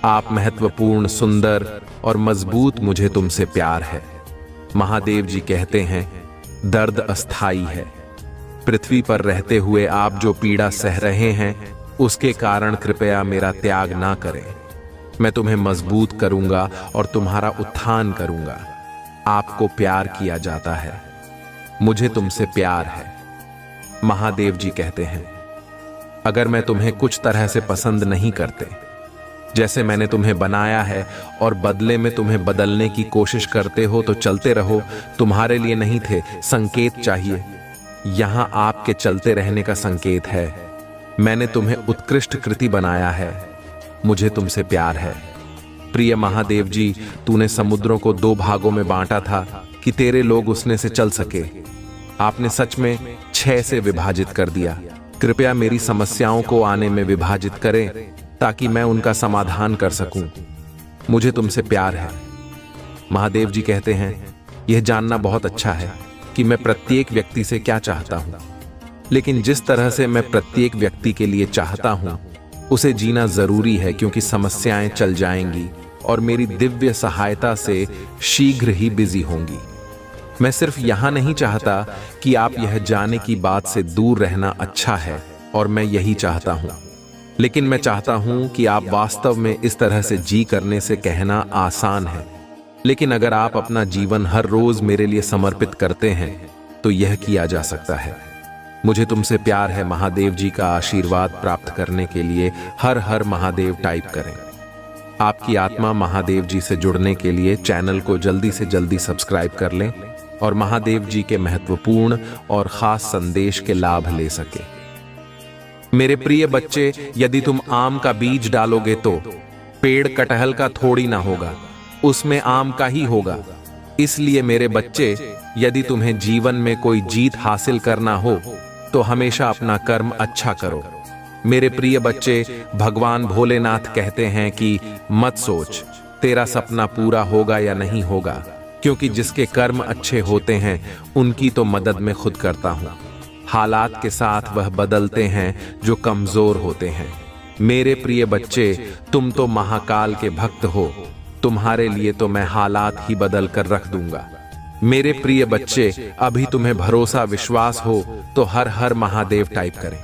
आप महत्वपूर्ण, सुंदर और मजबूत। मुझे तुमसे प्यार है। महादेव जी कहते हैं, दर्द अस्थाई है। पृथ्वी पर रहते हुए आप जो पीड़ा सह रहे हैं, उसके कारण कृपया मेरा त्याग ना करें। मैं तुम्हें मजबूत करूंगा और तुम्हारा उत्थान करूंगा। आपको प्यार किया जाता है। मुझे तुमसे प्यार है। महादेव जी कहते हैं, अगर मैं तुम्हें कुछ तरह से पसंद नहीं करते, जैसे मैंने तुम्हें बनाया है, और बदले में तुम्हें बदलने की कोशिश करते हो, तो चलते रहो। तुम्हारे लिए नहीं थे, संकेत चाहिए। यहां आपके चलते रहने का संकेत है। मैंने तुम्हें उत्कृष्ट कृति बनाया है। मुझे तुमसे प्यार है। प्रिय महादेव जी, तूने समुद्रों को 2 भागों में बांटा था कि तेरे लोग उसने से चल सके। आपने सच में 6 से विभाजित कर दिया। कृपया मेरी समस्याओं को आने में विभाजित करें, ताकि मैं उनका समाधान कर सकूं। मुझे तुमसे प्यार है। महादेव जी कहते हैं, यह जानना बहुत अच्छा है कि मैं प्रत्येक व्यक्ति से क्या चाहता हूं, लेकिन जिस तरह से मैं प्रत्येक व्यक्ति के लिए चाहता हूं, उसे जीना जरूरी है, क्योंकि समस्याएं चल जाएंगी और मेरी दिव्य सहायता से शीघ्र ही बिजी होंगी। मैं सिर्फ यहां नहीं चाहता कि आप यह जाने की बात से दूर रहना अच्छा है, और मैं यही चाहता हूं, लेकिन मैं चाहता हूं कि आप वास्तव में इस तरह से जी करने से कहना आसान है। लेकिन अगर आप अपना जीवन हर रोज मेरे लिए समर्पित करते हैं, तो यह किया जा सकता है। मुझे तुमसे प्यार है। महादेव जी का आशीर्वाद प्राप्त करने के लिए हर हर महादेव टाइप करें। आपकी आत्मा महादेव जी से जुड़ने के लिए चैनल को जल्दी से जल्दी सब्सक्राइब कर लें और महादेव जी के महत्वपूर्ण और खास संदेश के लाभ ले सके। मेरे प्रिय बच्चे, यदि तुम आम का बीज डालोगे तो पेड़ कटहल का थोड़ी ना होगा, उसमें आम का ही होगा। इसलिए मेरे बच्चे, यदि तुम्हें जीवन में कोई जीत हासिल करना हो, तो हमेशा अपना कर्म अच्छा करो। मेरे प्रिय बच्चे, भगवान भोलेनाथ कहते हैं कि मत सोच तेरा सपना पूरा होगा या नहीं होगा, क्योंकि जिसके कर्म अच्छे होते हैं उनकी तो मदद मैं खुद करता हूँ। हालात के साथ वह बदलते हैं जो कमजोर होते हैं। मेरे प्रिय बच्चे, तुम तो महाकाल के भक्त हो, तुम्हारे लिए तो मैं हालात ही बदल कर रख दूंगा। मेरे प्रिय बच्चे, अभी तुम्हें भरोसा विश्वास हो तो हर हर महादेव टाइप करें।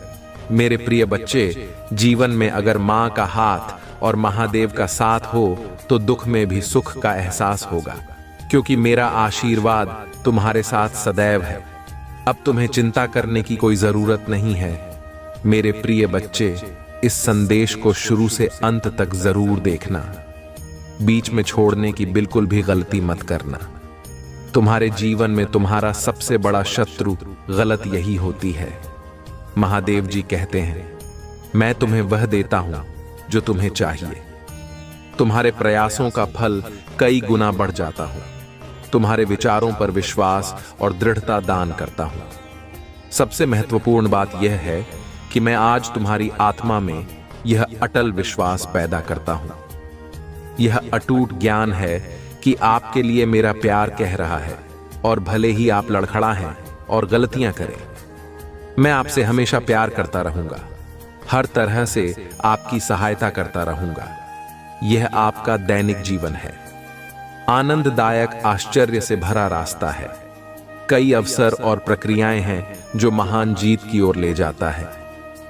मेरे प्रिय बच्चे, जीवन में अगर माँ का हाथ और महादेव का साथ हो तो दुख में भी सुख का एहसास होगा, क्योंकि मेरा आशीर्वाद तुम्हारे साथ सदैव है। अब तुम्हें चिंता करने की कोई जरूरत नहीं है। मेरे प्रिय बच्चे, इस संदेश को शुरू से अंत तक जरूर देखना, बीच में छोड़ने की बिल्कुल भी गलती मत करना। तुम्हारे जीवन में तुम्हारा सबसे बड़ा शत्रु गलत यही होती है। महादेव जी कहते हैं, मैं तुम्हें वह देता हूं जो तुम्हें चाहिए। तुम्हारे प्रयासों का फल कई गुना बढ़ जाता हूं। तुम्हारे विचारों पर विश्वास और दृढ़ता दान करता हूं। सबसे महत्वपूर्ण बात यह है कि मैं आज तुम्हारी आत्मा में यह अटल विश्वास पैदा करता हूं। यह अटूट ज्ञान है कि आपके लिए मेरा प्यार कह रहा है, और भले ही आप लड़खड़ा हैं और गलतियां करें, मैं आपसे हमेशा प्यार करता रहूंगा, हर तरह से आपकी सहायता करता रहूंगा। यह आपका दैनिक जीवन है, आनंददायक आश्चर्य से भरा रास्ता है। कई अवसर और प्रक्रियाएं हैं जो महान जीत की ओर ले जाता है।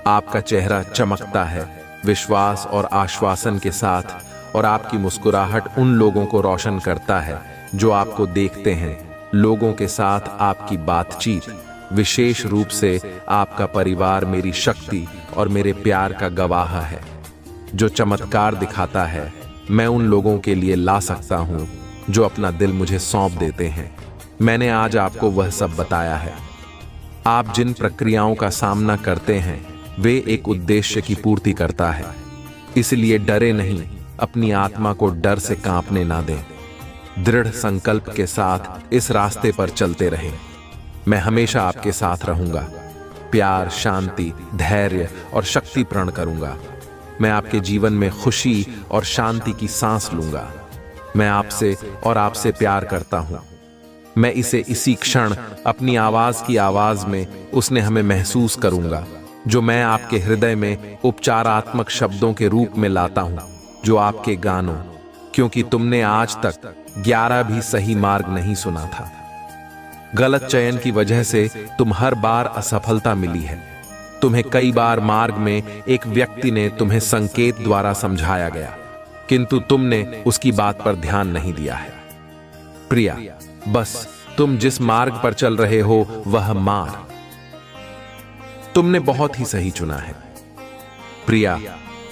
आपका चेहरा चमकता है विश्वास और आश्वासन के साथ, और आपकी मुस्कुराहट उन लोगों को रोशन करता है जो आपको देखते हैं। लोगों के साथ आपकी बातचीत, विशेष रूप से आपका परिवार मेरी शक्ति और मेरे प्यार का गवाह है। जो चमत्कार दिखाता है मैं उन लोगों के लिए ला सकता हूं जो अपना दिल मुझे सौंप देते हैं। मैंने आज आपको वह सब बताया है। आप जिन प्रक्रियाओं का सामना करते हैं वे एक उद्देश्य की पूर्ति करता है, इसलिए डरे नहीं, अपनी आत्मा को डर से कांपने ना दें। दृढ़ संकल्प के साथ इस रास्ते पर चलते रहें। मैं हमेशा आपके साथ रहूंगा, प्यार, शांति, धैर्य और शक्ति प्रण करूंगा। मैं आपके जीवन में खुशी और शांति की सांस लूंगा। मैं आपसे और आपसे प्यार करता हूं। मैं इसे इसी क्षण अपनी आवाज की आवाज में उसने हमें महसूस करूंगा, जो मैं आपके हृदय में उपचारात्मक शब्दों के रूप में लाता हूं, जो आपके गानों, क्योंकि तुमने आज तक 11 भी सही मार्ग नहीं सुना था। गलत चयन की वजह से तुम हर बार असफलता मिली है। तुम्हें कई बार मार्ग में एक व्यक्ति ने तुम्हें संकेत द्वारा समझाया गया, किंतु तुमने उसकी बात पर ध्यान नहीं दिया है। प्रिया, बस तुम जिस मार्ग पर चल रहे हो वह मार्ग तुमने बहुत ही सही चुना है। प्रिया,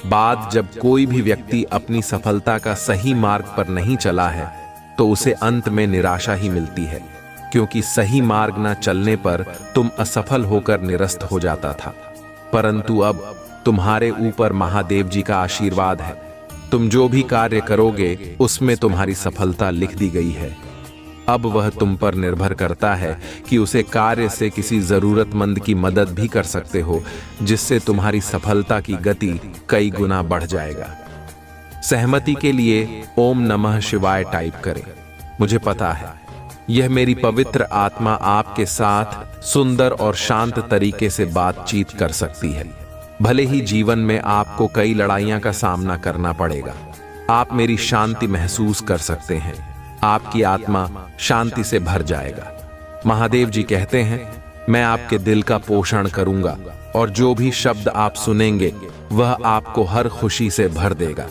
बात जब कोई भी व्यक्ति अपनी सफलता का सही मार्ग पर नहीं चला है तो उसे अंत में निराशा ही मिलती है, क्योंकि सही मार्ग न चलने पर तुम असफल होकर निरस्त हो जाता था। परंतु अब तुम्हारे ऊपर महादेव जी का आशीर्वाद है। तुम जो भी कार्य करोगे उसमें तुम्हारी सफलता लिख दी गई है। अब वह तुम पर निर्भर करता है कि उसे कार्य से किसी जरूरतमंद की मदद भी कर सकते हो, जिससे तुम्हारी सफलता की गति कई गुना बढ़ जाएगा। सहमति के लिए ओम नमः शिवाय टाइप करें। मुझे पता है यह मेरी पवित्र आत्मा आपके साथ सुंदर और शांत तरीके से बातचीत कर सकती है। भले ही जीवन में आपको कई लड़ाइयां का सामना करना पड़ेगा, आप मेरी शांति महसूस कर सकते हैं। आपकी आत्मा शांति से भर जाएगा। महादेव जी कहते हैं, मैं आपके दिल का पोषण करूंगा और जो भी शब्द आप सुनेंगे वह आपको हर खुशी से भर देगा।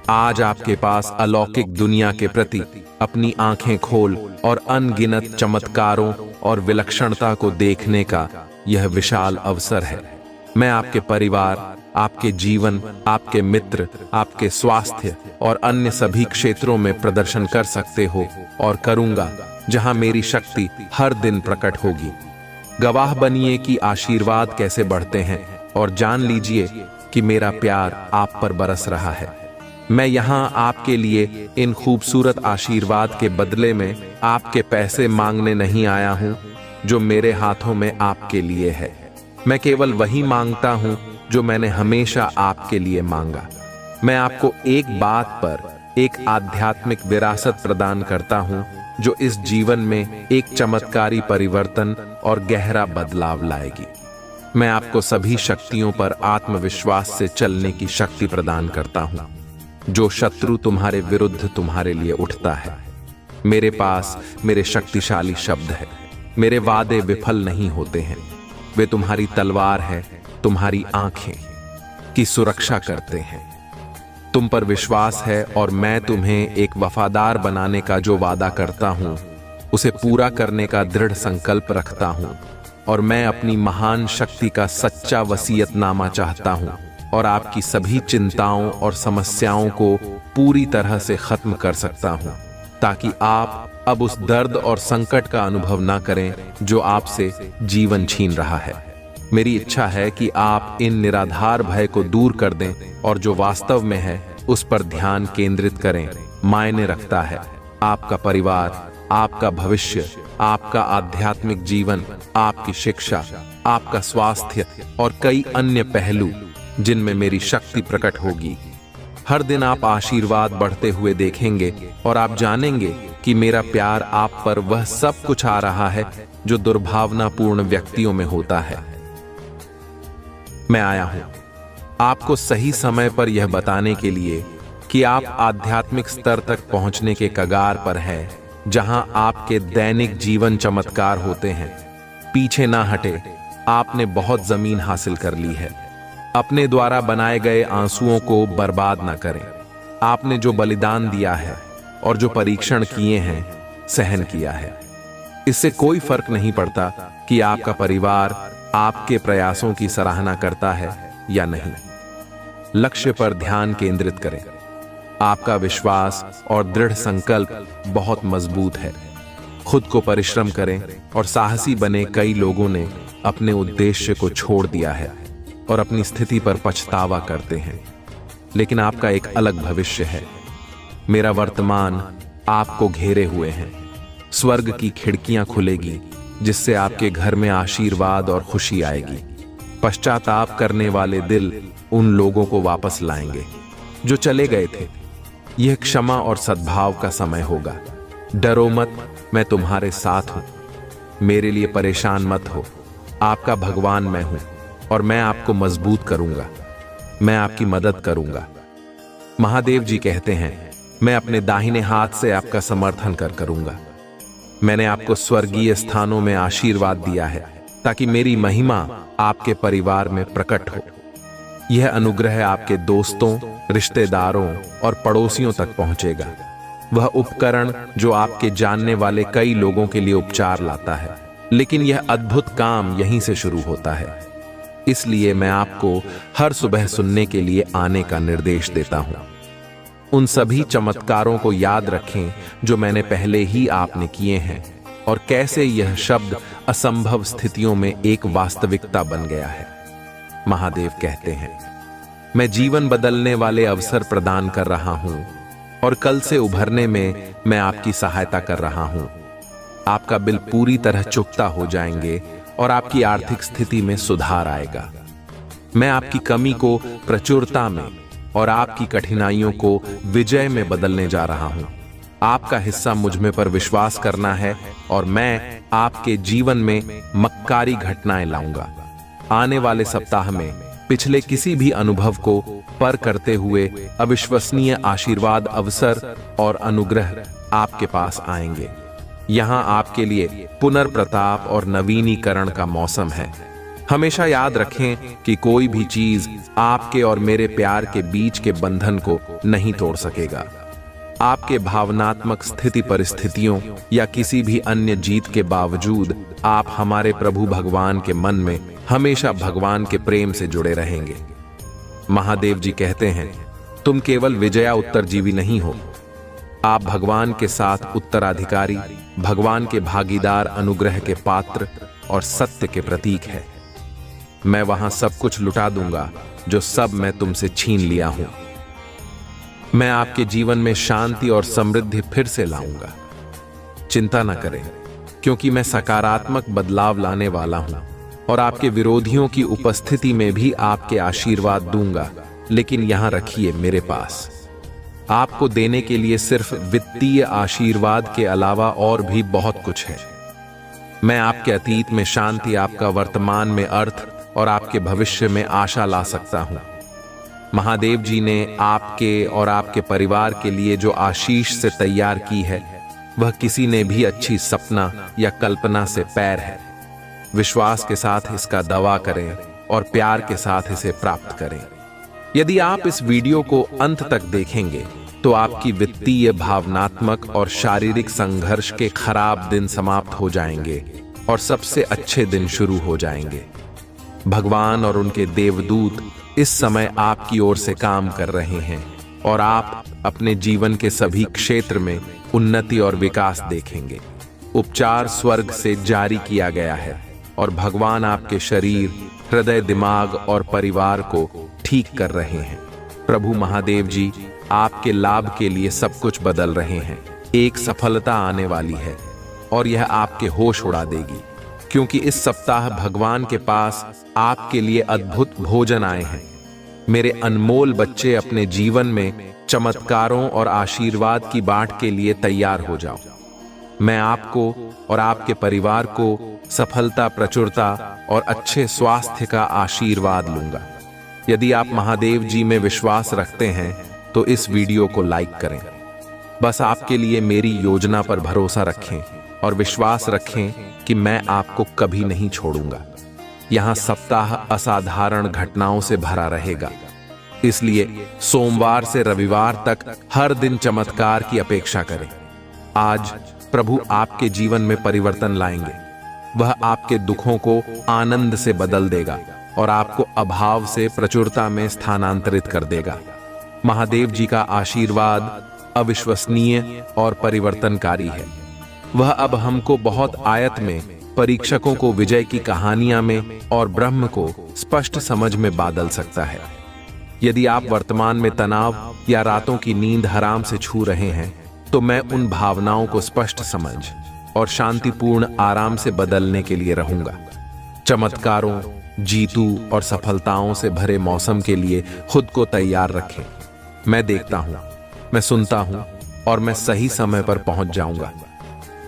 आज आपके पास अलौकिक दुनिया के प्रति अपनी आंखें खोल और अनगिनत चमत्कारों और विलक्षणता को देखने का यह विशाल अवसर है। मैं आपके परिवार, आपके जीवन, आपके मित्र, आपके स्वास्थ्य और अन्य सभी क्षेत्रों में प्रदर्शन कर सकते हो और करूंगा जहां मेरी शक्ति हर दिन प्रकट होगी। गवाह बनिए कि आशीर्वाद कैसे बढ़ते हैं और जान लीजिए कि मेरा प्यार आप पर बरस रहा है। मैं यहाँ आपके लिए इन खूबसूरत आशीर्वाद के बदले में आपके पैसे मांगने नहीं आया हूँ, जो मेरे हाथों में आपके लिए है। मैं केवल वही मांगता हूं जो मैंने हमेशा आपके लिए मांगा। मैं आपको एक बात पर एक आध्यात्मिक विरासत प्रदान करता हूं जो इस जीवन में एक चमत्कारी परिवर्तन और गहरा बदलाव लाएगी। मैं आपको सभी शक्तियों पर आत्मविश्वास से चलने की शक्ति प्रदान करता हूं। जो शत्रु तुम्हारे विरुद्ध तुम्हारे लिए उठता है, मेरे पास मेरे शक्तिशाली शब्द है। मेरे वादे विफल नहीं होते हैं। वे तुम्हारी तलवार है, तुम्हारी आंखें की सुरक्षा करते हैं। तुम पर विश्वास है और मैं तुम्हें एक वफादार बनाने का जो वादा करता हूं उसे पूरा करने का दृढ़ संकल्प रखता हूं। और मैं अपनी महान शक्ति का सच्चा वसीयतनामा चाहता हूं और आपकी सभी चिंताओं और समस्याओं को पूरी तरह से खत्म कर सकता हूं, ताकि आप अब उस दर्द और संकट का अनुभव ना करें जो आपसे जीवन छीन रहा है। मेरी इच्छा है कि आप इन निराधार भय को दूर कर दें और जो वास्तव में है उस पर ध्यान केंद्रित करें। मायने रखता है आपका परिवार, आपका भविष्य, आपका आध्यात्मिक जीवन, आपकी शिक्षा, आपका स्वास्थ्य और कई अन्य पहलू जिनमें मेरी शक्ति प्रकट होगी। हर दिन आप आशीर्वाद बढ़ते हुए देखेंगे और आप जानेंगे कि मेरा प्यार आप पर वह सब कुछ आ रहा है जो दुर्भावनापूर्ण व्यक्तियों में होता है। मैं आया हूं आपको सही समय पर यह बताने के लिए कि आप आध्यात्मिक स्तर तक पहुंचने के कगार पर हैं, जहां आपके दैनिक जीवन चमत्कार होते हैं। पीछे ना हटे, आपने बहुत जमीन हासिल कर ली है। अपने द्वारा बनाए गए आंसुओं को बर्बाद ना करें। आपने जो बलिदान दिया है और जो परीक्षण किए हैं, सहन किया है। इससे कोई फर्क नहीं पड़ता कि आपका परिवार आपके प्रयासों की सराहना करता है या नहीं। लक्ष्य पर ध्यान केंद्रित करें। आपका विश्वास और दृढ़ संकल्प बहुत मजबूत है। खुद को परिश्रम करें और साहसी बने। कई लोगों ने अपने उद्देश्य को छोड़ दिया है और अपनी स्थिति पर पछतावा करते हैं, लेकिन आपका एक अलग भविष्य है। मेरा वर्तमान आपको घेरे हुए हैं। स्वर्ग की खिड़कियां खुलेगी जिससे आपके घर में आशीर्वाद और खुशी आएगी। पश्चाताप करने वाले दिल उन लोगों को वापस लाएंगे जो चले गए थे। यह क्षमा और सद्भाव का समय होगा। डरो मत, मैं तुम्हारे साथ हूं। मेरे लिए परेशान मत हो। आपका भगवान मैं हूं और मैं आपको मजबूत करूंगा। मैं आपकी मदद करूंगा। महादेव जी कहते हैं, मैं अपने दाहिने हाथ से आपका समर्थन करूंगा। मैंने आपको स्वर्गीय स्थानों में आशीर्वाद दिया है ताकि मेरी महिमा आपके परिवार में प्रकट हो। यह अनुग्रह आपके दोस्तों, रिश्तेदारों और पड़ोसियों तक पहुंचेगा। वह उपकरण जो आपके जानने वाले कई लोगों के लिए उपचार लाता है, लेकिन यह अद्भुत काम यहीं से शुरू होता है। इसलिए मैं आपको हर सुबह सुनने के लिए आने का निर्देश देता हूं। उन सभी चमत्कारों को याद रखें जो मैंने पहले ही आपने किए हैं और कैसे यह शब्द असंभव स्थितियों में एक वास्तविकता बन गया है। महादेव कहते हैं, मैं जीवन बदलने वाले अवसर प्रदान कर रहा हूं और कल से उभरने में मैं आपकी सहायता कर रहा हूं। आपका बिल पूरी तरह चुकता हो जाएंगे और आपकी आर्थिक स्थिति में सुधार आएगा। मैं आपकी कमी को प्रचुरता में और आपकी कठिनाइयों को विजय में बदलने जा रहा हूं। आपका हिस्सा मुझ में पर विश्वास करना है और मैं आपके जीवन में मक्कारी घटनाएं लाऊंगा। आने वाले सप्ताह में पिछले किसी भी अनुभव को पर करते हुए अविश्वसनीय आशीर्वाद, अवसर और अनुग्रह आपके पास आएंगे। यहां आपके लिए पुनर्प्रताप और नवीनीकरण का मौसम है। हमेशा याद रखें कि कोई भी चीज आपके और मेरे प्यार के बीच के बंधन को नहीं तोड़ सकेगा। आपके भावनात्मक स्थिति परिस्थितियों या किसी भी अन्य जीत के बावजूद आप हमारे प्रभु भगवान के मन में हमेशा भगवान के प्रेम से जुड़े रहेंगे। महादेव जी कहते हैं, तुम केवल विजया उत्तरजीवी नहीं हो, आप भगवान के साथ उत्तराधिकारी, भगवान के भागीदार, अनुग्रह के पात्र और सत्य के प्रतीक है। मैं वहां सब कुछ लुटा दूंगा जो सब मैं तुमसे छीन लिया हूं। मैं आपके जीवन में शांति और समृद्धि फिर से लाऊंगा। चिंता न करें, क्योंकि मैं सकारात्मक बदलाव लाने वाला हूं और आपके विरोधियों की उपस्थिति में भी आपके आशीर्वाद दूंगा, लेकिन यहां रखिए मेरे पास आपको देने के लिए सिर्फ वित्तीय आशीर्वाद के अलावा और भी बहुत कुछ है। मैं आपके अतीत में शांति, आपका वर्तमान में अर्थ और आपके भविष्य में आशा ला सकता हूं। महादेव जी ने आपके और आपके परिवार के लिए जो आशीष से तैयार की है, वह किसी ने भी अच्छी सपना या कल्पना से पैर है। विश्वास के साथ इसका दावा करें और प्यार के साथ इसे प्राप्त करें। यदि आप इस वीडियो को अंत तक देखेंगे तो आपकी वित्तीय, भावनात्मक और शारीरिक संघर्ष के खराब दिन समाप्त हो जाएंगे और सबसे अच्छे दिन शुरू हो जाएंगे। भगवान और उनके देवदूत इस समय आपकी ओर से काम कर रहे हैं और आप अपने जीवन के सभी क्षेत्र में उन्नति और विकास देखेंगे। उपचार स्वर्ग से जारी किया गया है और भगवान आपके शरीर, हृदय, दिमाग और परिवार को ठीक कर रहे हैं। प्रभु महादेव जी आपके लाभ के लिए सब कुछ बदल रहे हैं। एक सफलता आने वाली है और यह आपके होश उड़ा देगी, क्योंकि इस सप्ताह भगवान के पास आपके लिए अद्भुत भोजन आए हैं। मेरे अनमोल बच्चे, अपने जीवन में चमत्कारों और आशीर्वाद की बाट के लिए तैयार हो जाओ। मैं आपको और आपके परिवार को सफलता, प्रचुरता और अच्छे स्वास्थ्य का आशीर्वाद लूंगा। यदि आप महादेव जी में विश्वास रखते हैं तो इस वीडियो को लाइक करें। बस आपके लिए मेरी योजना पर भरोसा रखें और विश्वास रखें कि मैं आपको कभी नहीं छोड़ूंगा। यहां सप्ताह असाधारण घटनाओं से भरा रहेगा, इसलिए सोमवार से रविवार तक हर दिन चमत्कार की अपेक्षा करें। आज प्रभु आपके जीवन में परिवर्तन लाएंगे। वह आपके दुखों को आनंद से बदल देगा और आपको अभाव से प्रचुरता में स्थानांतरित कर देगा। महादेव जी का आशीर्वाद अविश्वसनीय और परिवर्तनकारी है। वह अब हमको बहुत आयत में, परीक्षकों को विजय की कहानियां में और ब्रह्म को स्पष्ट समझ में बादल सकता है। यदि आप वर्तमान में तनाव या रातों की नींद हराम से छू रहे हैं, तो मैं उन भावनाओं को स्पष्ट समझ और शांतिपूर्ण आराम से बदलने के लिए रहूंगा। चमत्कारों, जीतू और सफलताओं से भरे मौसम के लिए खुद को तैयार रखें। मैं देखता हूं, मैं सुनता हूं और मैं सही समय पर पहुंच जाऊंगा।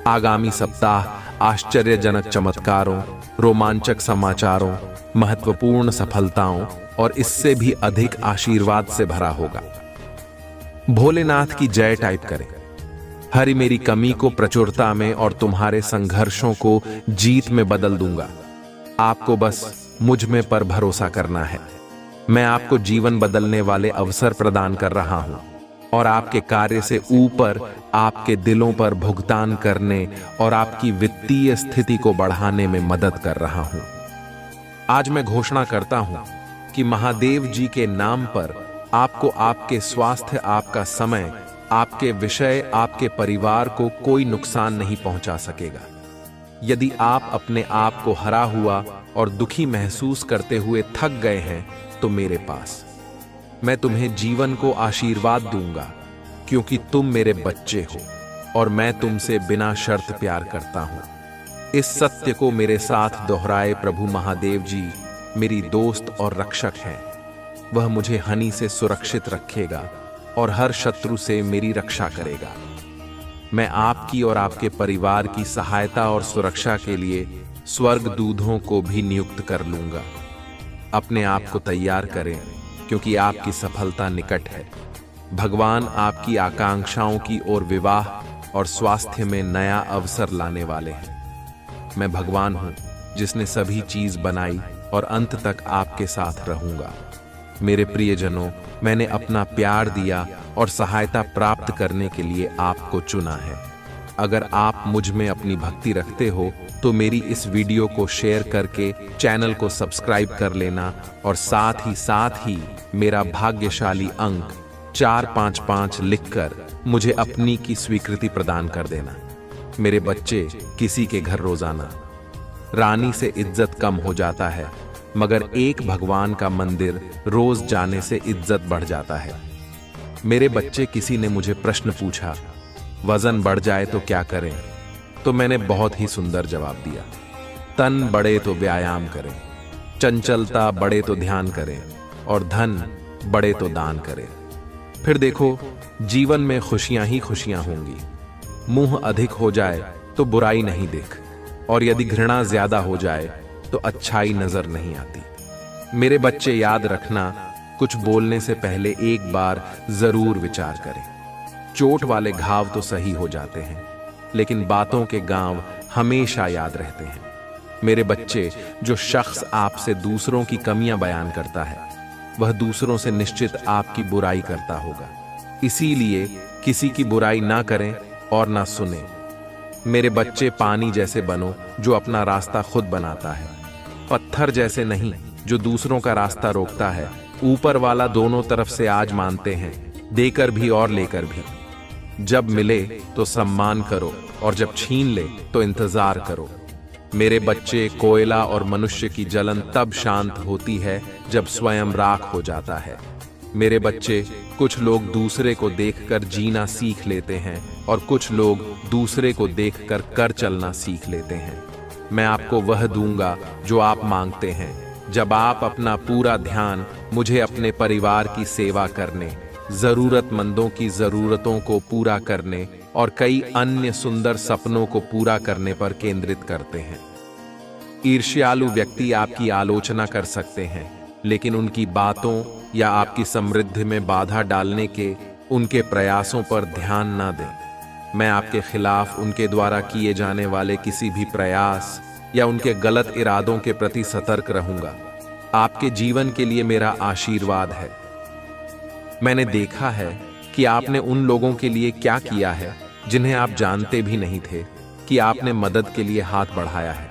आगामी सप्ताह आश्चर्यजनक चमत्कारों, रोमांचक समाचारों, महत्वपूर्ण सफलताओं और इससे भी अधिक आशीर्वाद से भरा होगा। भोलेनाथ की जय टाइप करें। हरि मेरी कमी को प्रचुरता में और तुम्हारे संघर्षों को जीत में बदल दूंगा। आपको बस मुझ में पर भरोसा करना है। मैं आपको जीवन बदलने वाले अवसर प्रदान कर रहा हूं और आपके कार्य से ऊपर आपके दिलों पर भुगतान करने और आपकी वित्तीय स्थिति को बढ़ाने में मदद कर रहा हूं। आज मैं घोषणा करता हूं कि महादेव जी के नाम पर आपको, आपके स्वास्थ्य, आपका समय, आपके विषय, आपके परिवार को कोई नुकसान नहीं पहुंचा सकेगा। यदि आप अपने आप को हरा हुआ और दुखी महसूस करते हुए थक गए हैं, तो मेरे पास मैं तुम्हें जीवन को आशीर्वाद दूंगा, क्योंकि तुम मेरे बच्चे हो और मैं तुमसे बिना शर्त प्यार करता हूं। इस सत्य को मेरे साथ दोहराए प्रभु महादेव जी मेरी दोस्त और रक्षक हैं। वह मुझे हानि से सुरक्षित रखेगा और हर शत्रु से मेरी रक्षा करेगा। मैं आपकी और आपके परिवार की सहायता और सुरक्षा के लिए स्वर्गदूतों को भी नियुक्त कर लूंगा। अपने आप को तैयार करें, क्योंकि आपकी सफलता निकट है। भगवान आपकी आकांक्षाओं की ओर विवाह और स्वास्थ्य में नया अवसर लाने वाले हैं। मैं भगवान हूं जिसने सभी चीज बनाई और अंत तक आपके साथ रहूंगा। मेरे प्रियजनों, मैंने अपना प्यार दिया और सहायता प्राप्त करने के लिए आपको चुना है। अगर आप मुझ में अपनी भक्ति रखते हो तो मेरी इस वीडियो को शेयर करके चैनल को सब्सक्राइब कर लेना और साथ ही मेरा भाग्यशाली अंक 455 लिखकर मुझे अपनी की स्वीकृति प्रदान कर देना। मेरे बच्चे, किसी के घर रोजाना रानी से इज्जत कम हो जाता है, मगर एक भगवान का मंदिर रोज जाने से इज्जत बढ़ जाता है। मेरे बच्चे, किसी ने मुझे प्रश्न पूछा, वजन बढ़ जाए तो क्या करें? तो मैंने बहुत ही सुंदर जवाब दिया। तन बढ़े तो व्यायाम करें, चंचलता बढ़े तो ध्यान करें, और धन बढ़े तो दान करें। फिर देखो, जीवन में खुशियां ही खुशियां होंगी। मुंह अधिक हो जाए तो बुराई नहीं देख, और यदि घृणा ज्यादा हो जाए तो अच्छाई नजर नहीं आती। मेरे बच्चे, याद रखना, कुछ बोलने से पहले एक बार जरूर विचार करें। चोट वाले घाव तो सही हो जाते हैं, लेकिन बातों के गांव हमेशा याद रहते हैं। मेरे बच्चे, जो शख्स आपसे दूसरों की कमियां बयान करता है, वह दूसरों से निश्चित आपकी बुराई करता होगा। इसीलिए किसी की बुराई ना करें और ना सुने। मेरे बच्चे, पानी जैसे बनो जो अपना रास्ता खुद बनाता है, पत्थर जैसे नहीं जो दूसरों का रास्ता रोकता है। ऊपर वाला दोनों तरफ से आजमानते हैं, देकर भी और लेकर भी। जब मिले तो सम्मान करो, और जब छीन ले तो इंतजार करो। मेरे बच्चे, कोयला और मनुष्य की जलन तब शांत होती है जब स्वयं राख हो जाता है। मेरे बच्चे, कुछ लोग दूसरे को देखकर जीना सीख लेते हैं, और कुछ लोग दूसरे को देखकर कर चलना सीख लेते हैं। मैं आपको वह दूंगा जो आप मांगते हैं, जब आप अपना पूरा ध्यान मुझे अपने परिवार की सेवा करने, जरूरतमंदों की जरूरतों को पूरा करने और कई अन्य सुंदर सपनों को पूरा करने पर केंद्रित करते हैं। ईर्ष्यालु व्यक्ति आपकी आलोचना कर सकते हैं, लेकिन उनकी बातों या आपकी समृद्धि में बाधा डालने के उनके प्रयासों पर ध्यान ना दें। मैं आपके खिलाफ उनके द्वारा किए जाने वाले किसी भी प्रयास या उनके गलत इरादों के प्रति सतर्क रहूंगा। आपके जीवन के लिए मेरा आशीर्वाद है। मैंने देखा है कि आपने उन लोगों के लिए क्या किया है जिन्हें आप जानते भी नहीं थे कि आपने मदद के लिए हाथ बढ़ाया है।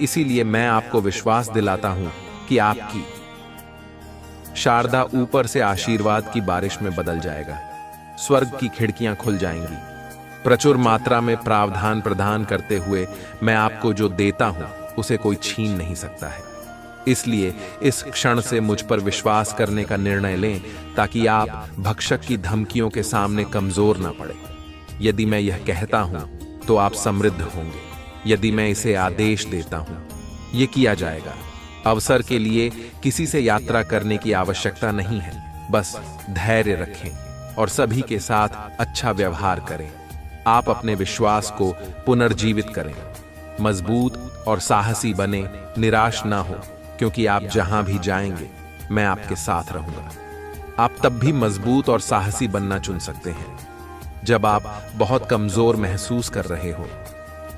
इसीलिए मैं आपको विश्वास दिलाता हूं कि आपकी शारदा ऊपर से आशीर्वाद की बारिश में बदल जाएगा। स्वर्ग की खिड़कियां खुल जाएंगी। प्रचुर मात्रा में प्रावधान प्रदान करते हुए मैं आपको जो देता हूं उसे कोई छीन नहीं सकता है। इसलिए इस क्षण से मुझ पर विश्वास करने का निर्णय लें, ताकि आप भक्षक की धमकियों के सामने कमजोर ना पड़े। यदि मैं यह कहता हूं तो आप समृद्ध होंगे। यदि मैं इसे आदेश देता हूं, यह किया जाएगा। अवसर के लिए किसी से यात्रा करने की आवश्यकता नहीं है। बस धैर्य रखें और सभी के साथ अच्छा व्यवहार करें। आप अपने विश्वास को पुनर्जीवित करें। मजबूत और साहसी बने, निराश ना हो, क्योंकि आप जहां भी जाएंगे मैं आपके साथ रहूंगा। आप तब भी मजबूत और साहसी बनना चुन सकते हैं जब आप बहुत कमजोर महसूस कर रहे हो।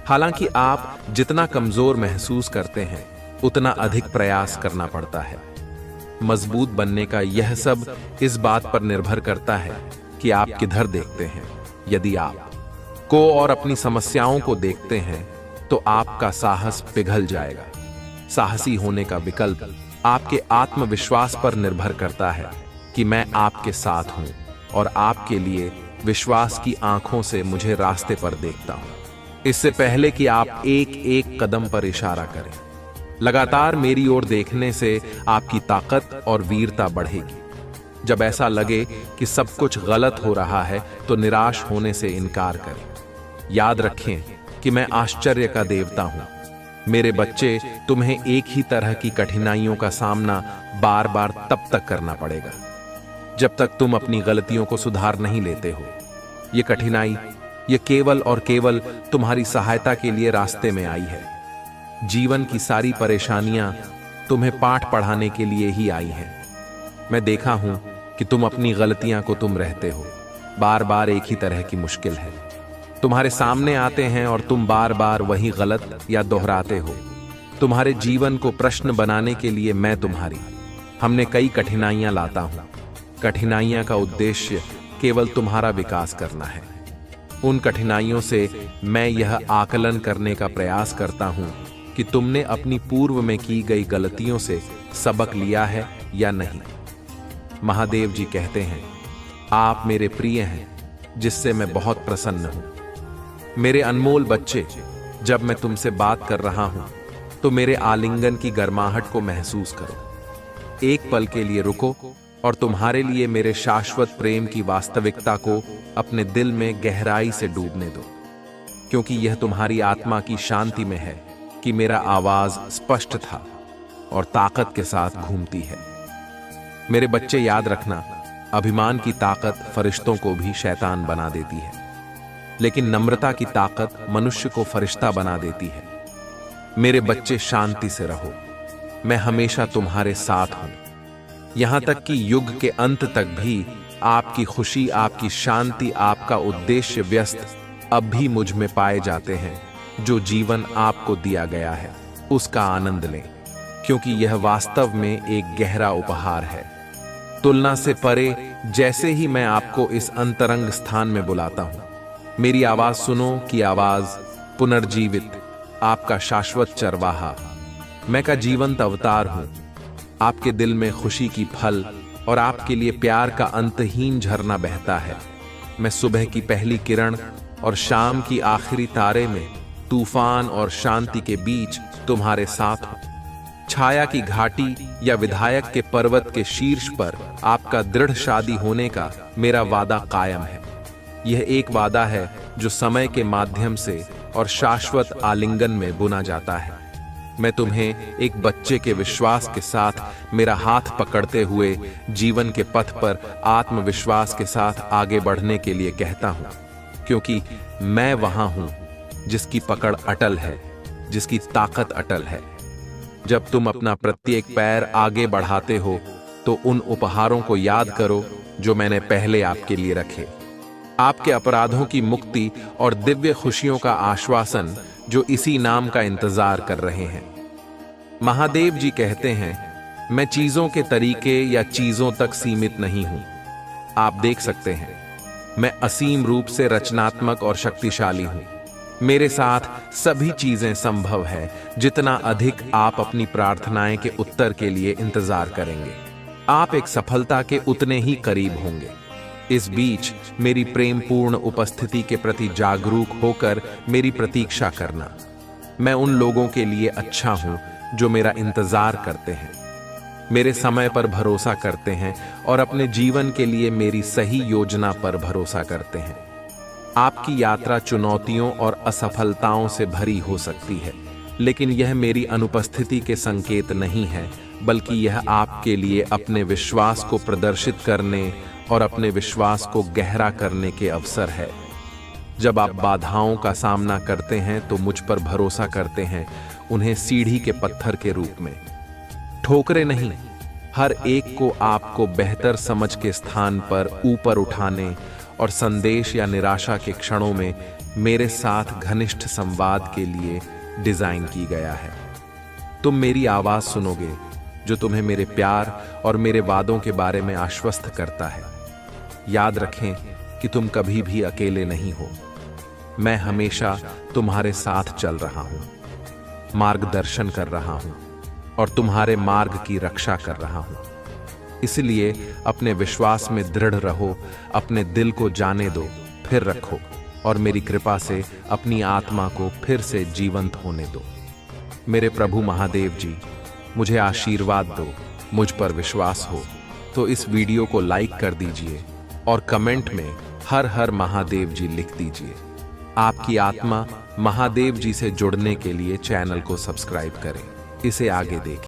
हालांकि आप जितना कमजोर महसूस करते हैं उतना अधिक प्रयास करना पड़ता है। मजबूत बनने का यह सब इस बात पर निर्भर करता है कि आप किधर देखते हैं। यदि आप को और अपनी समस्याओं को देखते हैं तो आपका साहस पिघल जाएगा। साहसी होने का विकल्प आपके आत्मविश्वास पर निर्भर करता है कि मैं आपके साथ हूं और आपके लिए विश्वास की आंखों से मुझे रास्ते पर देखता हूं। इससे पहले कि आप एक एक कदम पर इशारा करें, लगातार मेरी ओर देखने से आपकी ताकत और वीरता बढ़ेगी। जब ऐसा लगे कि सब कुछ गलत हो रहा है तो निराश होने से इनकार करें। याद रखें कि मैं आश्चर्य का देवता हूं। मेरे बच्चे, तुम्हें एक ही तरह की कठिनाइयों का सामना बार बार तब तक करना पड़ेगा जब तक तुम अपनी गलतियों को सुधार नहीं लेते हो। ये कठिनाई, ये केवल और केवल तुम्हारी सहायता के लिए रास्ते में आई है। जीवन की सारी परेशानियां तुम्हें पाठ पढ़ाने के लिए ही आई हैं। मैं देखा हूं कि तुम अपनी गलतियां को तुम रहते हो। बार बार एक ही तरह की मुश्किल है तुम्हारे सामने आते हैं और तुम बार बार वही गलत या दोहराते हो। तुम्हारे जीवन को प्रश्न बनाने के लिए मैं हमने कई कठिनाइयां लाता हूं। कठिनाइयां का उद्देश्य केवल तुम्हारा विकास करना है। उन कठिनाइयों से मैं यह आकलन करने का प्रयास करता हूं कि तुमने अपनी पूर्व में की गई गलतियों से सबक लिया है या नहीं। महादेव जी कहते हैं, आप मेरे प्रिय हैं जिससे मैं बहुत प्रसन्न हूं। मेरे अनमोल बच्चे, जब मैं तुमसे बात कर रहा हूं तो मेरे आलिंगन की गर्माहट को महसूस करो। एक पल के लिए रुको और तुम्हारे लिए मेरे शाश्वत प्रेम की वास्तविकता को अपने दिल में गहराई से डूबने दो, क्योंकि यह तुम्हारी आत्मा की शांति में है कि मेरा आवाज स्पष्ट था और ताकत के साथ घूमती है। मेरे बच्चे, याद रखना, अभिमान की ताकत फरिश्तों को भी शैतान बना देती है, लेकिन नम्रता की ताकत मनुष्य को फरिश्ता बना देती है। मेरे बच्चे, शांति से रहो, मैं हमेशा तुम्हारे साथ हूं। यहां तक कि युग के अंत तक भी आपकी खुशी, आपकी शांति, आपका उद्देश्य व्यस्त अब भी मुझ में पाए जाते हैं। जो जीवन आपको दिया गया है उसका आनंद लें, क्योंकि यह वास्तव में एक गहरा उपहार है। तुलना से परे, जैसे ही मैं आपको इस अंतरंग स्थान में बुलाता हूं, मेरी आवाज सुनो कि आवाज पुनर्जीवित, आपका शाश्वत चरवाहा, मैं का जीवंत अवतार हूं। आपके दिल में खुशी की फल और आपके लिए प्यार का अंतहीन झरना बहता है। मैं सुबह की पहली किरण और शाम की आखिरी तारे में, तूफान और शांति के बीच तुम्हारे साथ हूं। छाया की घाटी या विधायक के पर्वत के शीर्ष पर आपका दृढ़ शादी होने का मेरा वादा कायम है। यह एक वादा है जो समय के माध्यम से और शाश्वत आलिंगन में बुना जाता है। मैं तुम्हें एक बच्चे के विश्वास के साथ मेरा हाथ पकड़ते हुए जीवन के पथ पर आत्मविश्वास के साथ आगे बढ़ने के लिए कहता हूं, क्योंकि मैं वहां हूं जिसकी पकड़ अटल है, जिसकी ताकत अटल है। जब तुम अपना प्रत्येक पैर आगे बढ़ाते हो तो उन उपहारों को याद करो जो मैंने पहले आपके लिए रखे। आपके अपराधों की मुक्ति और दिव्य खुशियों का आश्वासन जो इसी नाम का इंतजार कर रहे हैं। महादेव जी कहते हैं, मैं चीजों के तरीके या चीजों तक सीमित नहीं हूं। आप देख सकते हैं, मैं असीम रूप से रचनात्मक और शक्तिशाली हूं। मेरे साथ सभी चीजें संभव है, जितना अधिक आप अपनी प्रार्थनाएं के उत्तर के लिए इंतजार करेंगे, आप एक सफलता के उतने ही करीब होंगे। इस बीच मेरी प्रेमपूर्ण उपस्थिति के प्रति जागरूक होकर मेरी प्रतीक्षा करना। मैं उन लोगों के लिए अच्छा हूं जो मेरा इंतजार करते हैं, मेरे समय पर भरोसा करते हैं और अपने जीवन के लिए मेरी सही योजना पर भरोसा करते हैं। आपकी यात्रा चुनौतियों और असफलताओं से भरी हो सकती है, लेकिन यह मेरी अनुपस्थिति के संकेत नहीं है, बल्कि यह आपके लिए अपने विश्वास को प्रदर्शित करने और अपने विश्वास को गहरा करने के अवसर है। जब आप बाधाओं का सामना करते हैं तो मुझ पर भरोसा करते हैं, उन्हें सीढ़ी के पत्थर के रूप में, ठोकरे नहीं। हर एक को आपको बेहतर समझ के स्थान पर ऊपर उठाने और संदेश या निराशा के क्षणों में मेरे साथ घनिष्ठ संवाद के लिए डिजाइन की गया है। तुम मेरी आवाज सुनोगे जो तुम्हें मेरे प्यार और मेरे वादों के बारे में आश्वस्त करता है। याद रखें कि तुम कभी भी अकेले नहीं हो। मैं हमेशा तुम्हारे साथ चल रहा हूं, मार्गदर्शन कर रहा हूं और तुम्हारे मार्ग की रक्षा कर रहा हूं। इसलिए अपने विश्वास में दृढ़ रहो, अपने दिल को जाने दो, फिर रखो और मेरी कृपा से अपनी आत्मा को फिर से जीवंत होने दो। मेरे प्रभु महादेव जी, मुझे आशीर्वाद दो, मुझ पर विश्वास हो तो इस वीडियो को लाइक कर दीजिए और कमेंट में हर हर महादेव जी लिख दीजिए। आपकी आत्मा महादेव जी से जुड़ने के लिए चैनल को सब्सक्राइब करें। इसे आगे देखें।